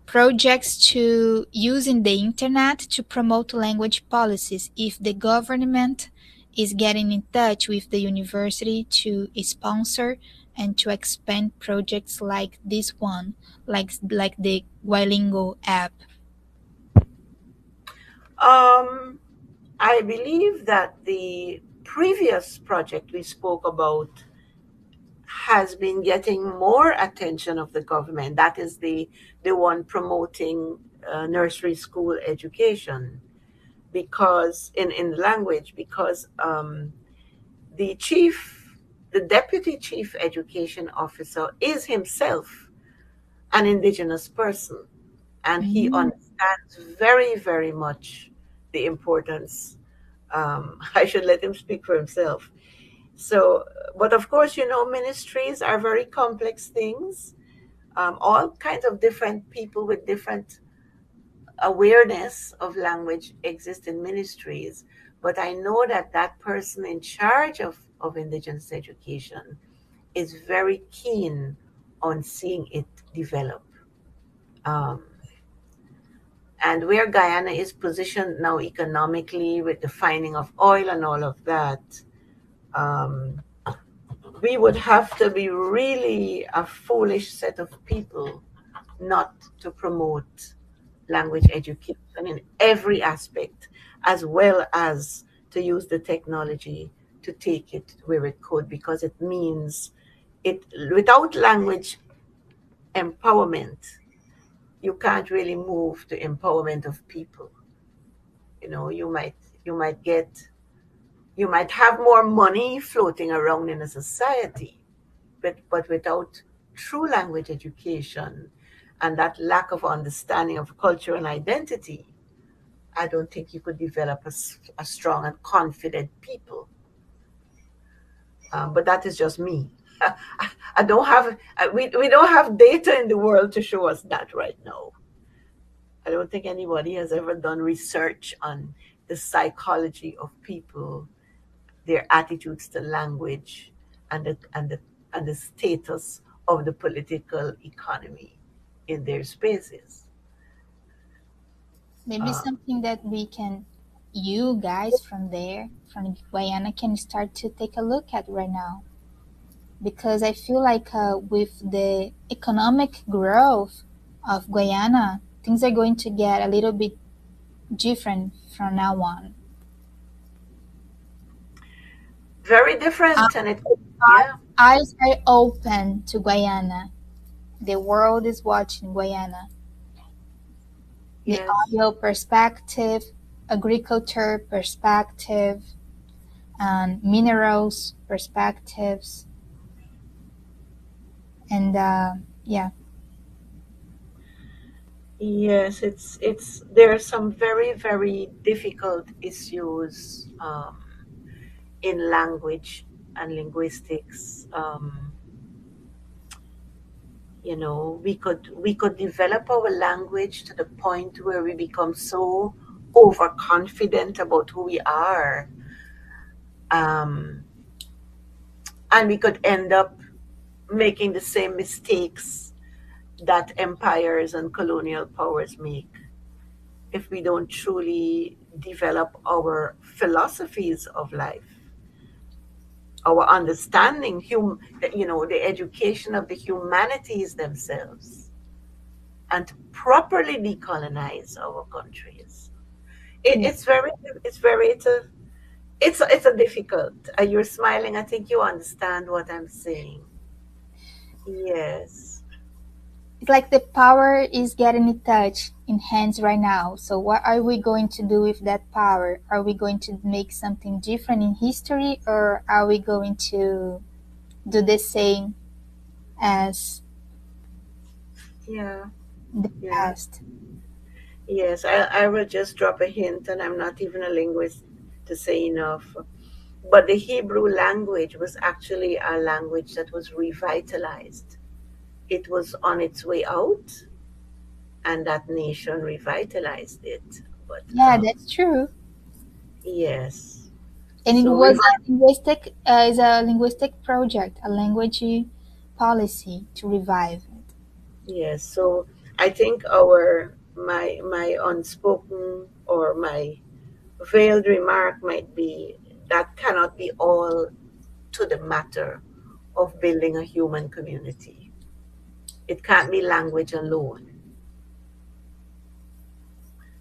projects to using the internet to promote language policies, if the government is getting in touch with the university to sponsor and to expand projects like this one, like the Guilingo app. I believe that the previous project we spoke about has been getting more attention of the government. That is the one promoting nursery school education, because in language, because the chief, the deputy chief education officer is himself an indigenous person, and he Mm. understands very, very much the importance. I should let him speak for himself. So, but of course, ministries are very complex things. All kinds of different people with different awareness of language exist in ministries. But I know that that person in charge of Indigenous education is very keen on seeing it develop. Um, and where Guyana is positioned now economically with the finding of oil and all of that, um, we would have to be really a foolish set of people not to promote language education in every aspect, as well as to use the technology to take it where it could, because it means it without language empowerment, you can't really move to empowerment of people. You might have more money floating around in a society, but without true language education and that lack of understanding of culture and identity, I don't think you could develop a strong and confident people. But that is just me. I don't have we don't have data in the world to show us that right now. I don't think anybody has ever done research on the psychology of people, their attitudes to language, and the status of the political economy in their spaces. Maybe something that you guys from Guyana, can start to take a look at right now. Because I feel like with the economic growth of Guyana, things are going to get a little bit different from now on. Very different, and eyes are open to Guyana. The world is watching Guyana. The oil perspective, agriculture perspective, and minerals perspectives, and Yes, there are some very, very difficult issues in language and linguistics. We could develop our language to the point where we become so overconfident about who we are, and we could end up making the same mistakes that empires and colonial powers make if we don't truly develop our philosophies of life, our understanding, the education of the humanities themselves, and to properly decolonize our countries. It's a difficult. You're smiling. I think you understand what I'm saying. Yes. It's like the power is getting touched in hands right now. So what are we going to do with that power? Are we going to make something different in history, or are we going to do the same as the past? Yes, I will just drop a hint, and I'm not even a linguist to say enough. But the Hebrew language was actually a language that was revitalized. It was on its way out, and that nation revitalized it. But that's true. Yes. And it was a linguistic project, a language policy to revive it. Yes. So I think my unspoken or my veiled remark might be that cannot be all to the matter of building a human community. It can't be language alone.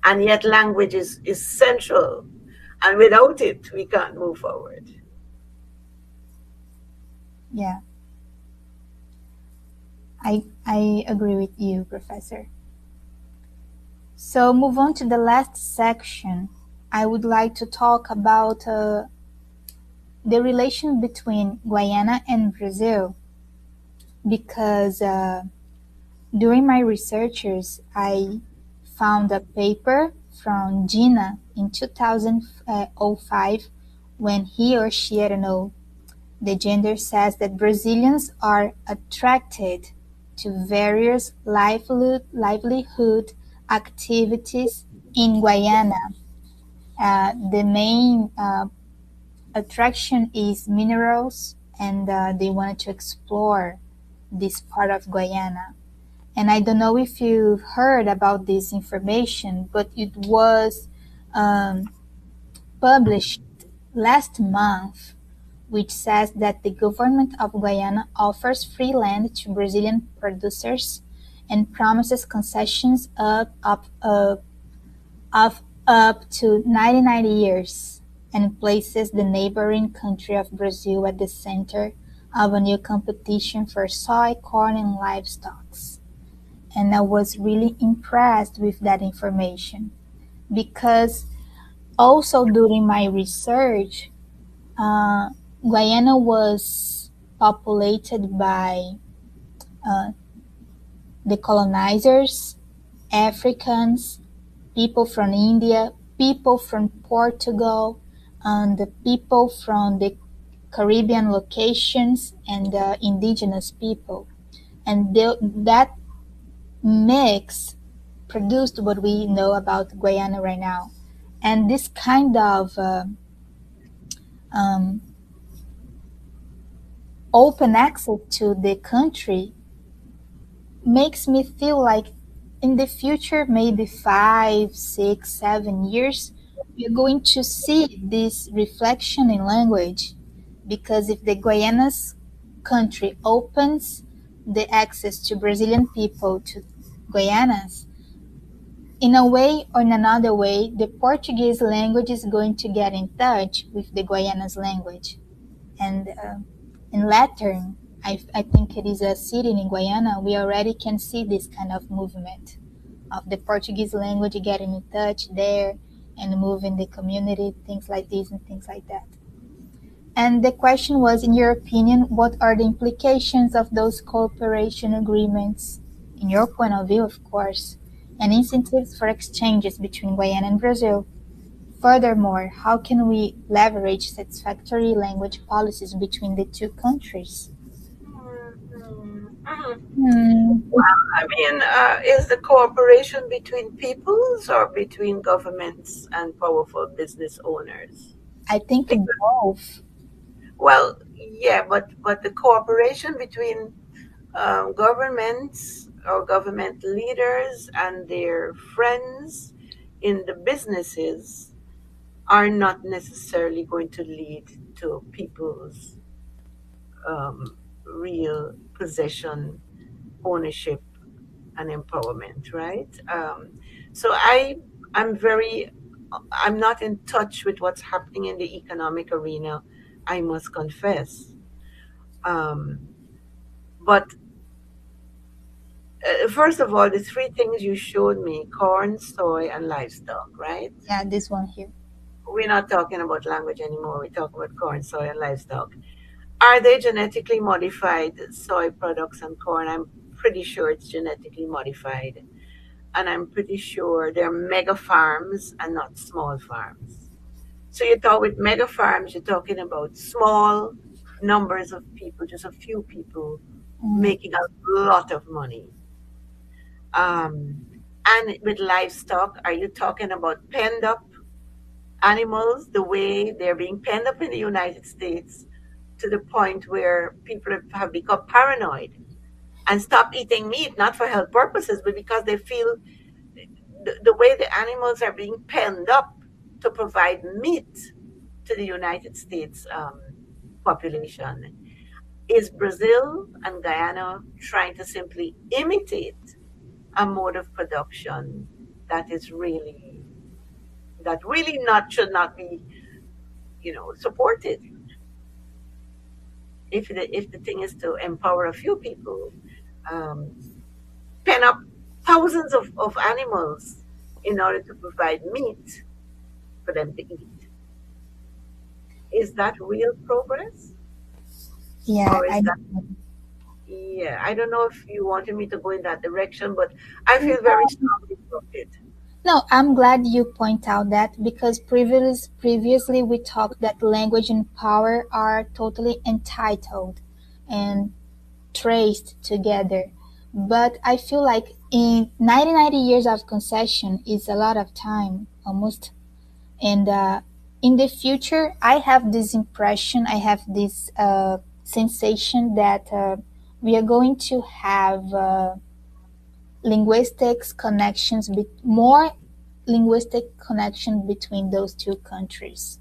And yet language is central, and without it we can't move forward. Yeah, I agree with you, Professor. So move on to the last section. I would like to talk about the relation between Guyana and Brazil, because during my researches I found a paper from Gina in 2005 when he or she, I don't know the gender, says that Brazilians are attracted to various livelihood activities in Guyana. The main attraction is minerals, and they wanted to explore this part of Guyana. And I don't know if you've heard about this information, but it was published last month, which says that the government of Guyana offers free land to Brazilian producers and promises concessions of up to 99 years. and places the neighboring country of Brazil at the center of a new competition for soy, corn, and livestock. And I was really impressed with that information because also during my research, Guiana was populated by uh, the colonizers, Africans, people from India, people from Portugal, and the people from the Caribbean locations and the indigenous people. And that mix produced what we know about Guyana right now. And this kind of um, open access to the country makes me feel like in the future, maybe 5, 6, 7 years, we're going to see this reflection in language. Because if the Guiana's country opens the access to Brazilian people to Guianas, in a way or in another way, the Portuguese language is going to get in touch with the Guiana's language. And in Latin, I think it is a city in Guyana, we already can see this kind of movement of the Portuguese language getting in touch there and moving the community, things like this and things like that. And the question was, in your opinion, what are the implications of those cooperation agreements, in your point of view, of course, and incentives for exchanges between Guyana and Brazil? Furthermore, how can we leverage satisfactory language policies between the two countries? Hmm, I mean, is the cooperation between peoples or between governments and powerful business owners? I think both. Well, yeah, but the cooperation between governments or government leaders and their friends in the businesses are not necessarily going to lead to people's real possession, ownership, and empowerment, right? So I'm not in touch with what's happening in the economic arena, I must confess. Um, but first of all, the three things you showed me: corn, soy, and livestock, right? Yeah, this one here. We're not talking about language anymore. We're talking about corn, soy, and livestock. Are they genetically modified soy products and corn? I'm pretty sure it's genetically modified. And I'm pretty sure they're mega farms and not small farms. So you talk with mega farms, you're talking about small numbers of people, just a few people making a lot of money. And with livestock, are you talking about penned up animals the way they're being penned up in the United States to the point where people have become paranoid and stop eating meat, not for health purposes, but because they feel the way the animals are being penned up to provide meat to the United States population. Is Brazil and Guyana trying to simply imitate a mode of production that is really not should not be supported? If the thing is to empower a few people, um, pen up thousands of animals in order to provide meat for them to eat. Is that real progress? Yeah, Or is that, yeah, I don't know if you wanted me to go in that direction, but I feel very strongly about it. no, I'm glad you point out that because previously we talked that language and power are totally entitled and traced together. But I feel like in 90 years of concession is a lot of time, almost. And in the future, I have this impression, I have this sensation that we are going to have linguistics connections, more linguistic connection between those two countries.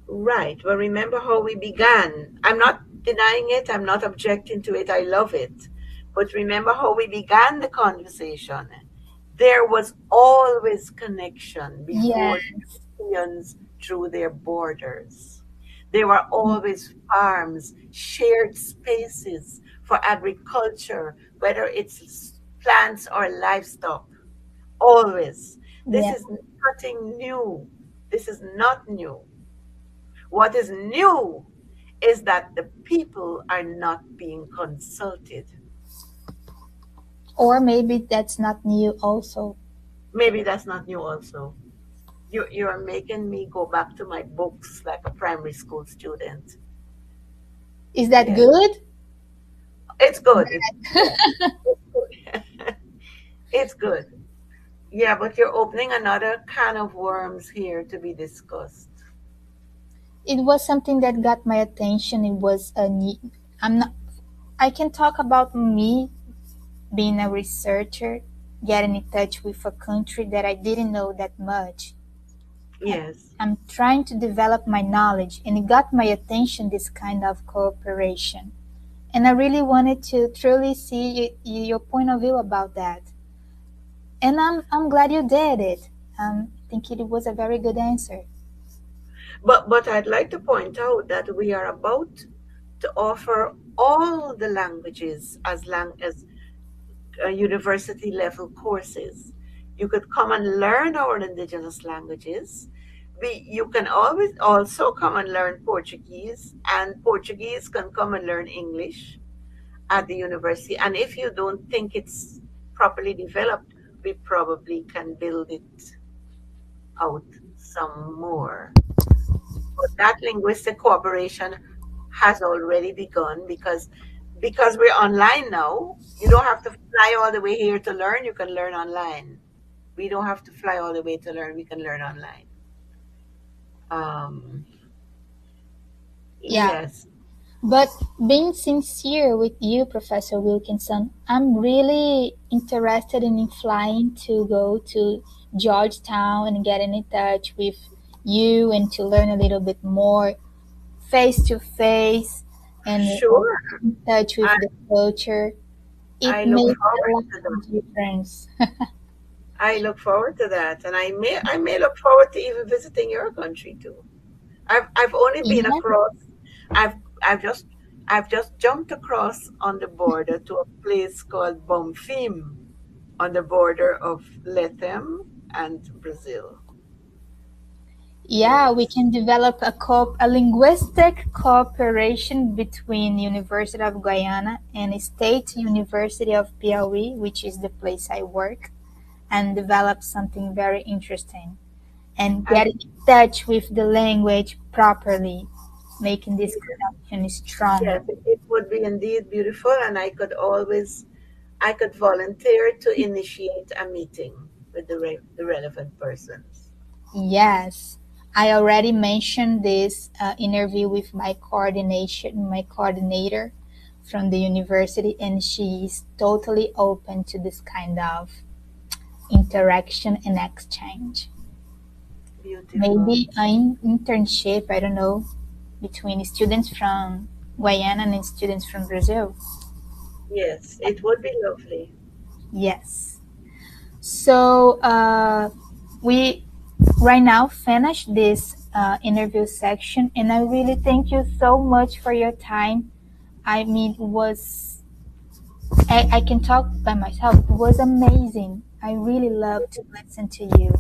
Right. Well, remember how we began. I'm not denying it. I'm not objecting to it. I love it. But remember how we began the conversation. There was always connection Yeah, before the Europeans drew their borders. There were always farms, shared spaces for agriculture, whether it's plants or livestock. Always. This Yeah. is nothing new. This is not new. What is new is that the people are not being consulted. Or maybe that's not new also. Maybe that's not new also. You are making me go back to my books like a primary school student. Is that Yes, good? it's good. It's good. Yeah, but you're opening another can of worms here to be discussed. It was something that got my attention. It was a new, I'm not, I can talk about me being a researcher, getting in touch with a country that I didn't know that much. Yes. I'm trying to develop my knowledge, and it got my attention, this kind of cooperation. And I really wanted to truly see your point of view about that. And I'm glad you did it. I think it was a very good answer. But I'd like to point out that we are about to offer all the languages as university level courses. You could come and learn our indigenous languages. You can always also come and learn Portuguese, and Portuguese can come and learn English at the university. And if you don't think it's properly developed, we probably can build it out some more. But that linguistic cooperation has already begun because we're online now. You don't have to fly all the way here to learn. You can learn online. We don't have to fly all the way to learn. We can learn online. Um, Yeah. yes. But being sincere with you, Professor Wilkinson, I'm really interested in flying to go to Georgetown and getting in touch with you and to learn a little bit more face to face and Sure. in touch with I, the culture. It I look makes a forward lot to that. of difference. I look forward to that, and I may look forward to even visiting your country too. I've only been Yeah. across. I've I've just I've just jumped across on the border to a place called Bonfim on the border of Lethem and Brazil. Yeah, we Yes. can develop a linguistic cooperation between University of Guiana and State University of Piauí, which is the place I work, and develop something very interesting and I get in touch with the language properly, making this connection stronger. Yes, it would be indeed beautiful, and I could volunteer to initiate a meeting with the relevant persons. Yes, I already mentioned this interview with my coordinator from the university, and she is totally open to this kind of interaction and exchange. Beautiful. Maybe an internship, I don't know, between students from Guyana and students from Brazil. Yes, it would be lovely. Yes. So we right now finish this interview section, and I really thank you so much for your time. I mean, it was I can talk by myself. It was amazing. I really love to listen to you.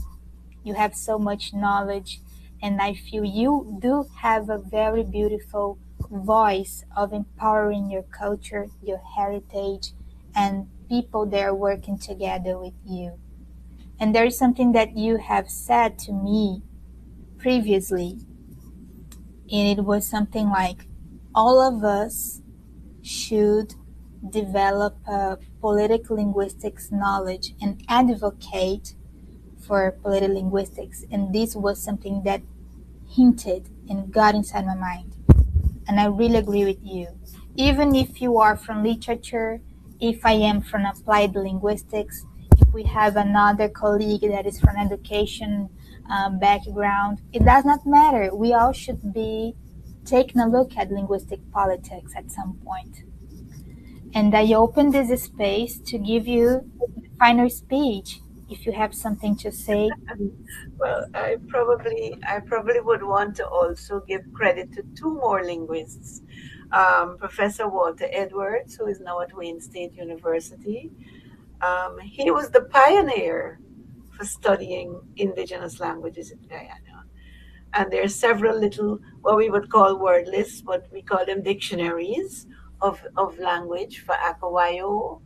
You have so much knowledge, and I feel you do have a very beautiful voice of empowering your culture, your heritage, and people that are working together with you. And there is something that you have said to me previously, and it was something like all of us should develop a political linguistics knowledge and advocate for political linguistics. And this was something that hinted and got inside my mind. And I really agree with you. Even if you are from literature, if I am from applied linguistics, if we have another colleague that is from education background, it does not matter. We all should be taking a look at linguistic politics at some point. And I open this space to give you the final speech. if you have something to say, please. Well, I probably would want to also give credit to two more linguists. Professor Walter Edwards, who is now at Wayne State University. He was the pioneer for studying indigenous languages in Guyana. And there are several little, what we would call word lists, but we call them dictionaries of language for Akawayo,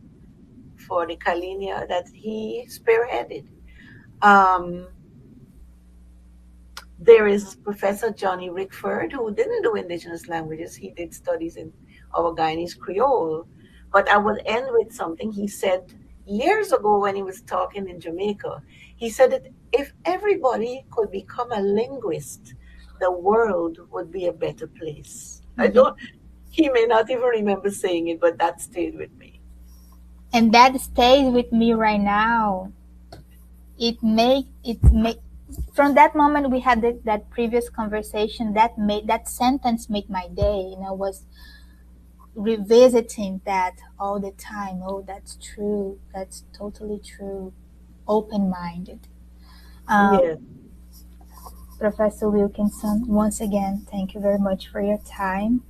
for the Kalinia that he spearheaded. Um, there is Professor Johnny Rickford, who didn't do indigenous languages. He did studies in our Guyanese Creole. But I will end with something he said years ago when he was talking in Jamaica. He said that if everybody could become a linguist, the world would be a better place. I Mhm. don't, he may not even remember saying it, but that stayed with me. And that stays with me right now. It make from that moment we had that previous conversation, that sentence made my day. Was revisiting that all the time. Oh, that's true. That's totally true. Open-minded. Yes. Professor Wilkinson, once again, thank you very much for your time.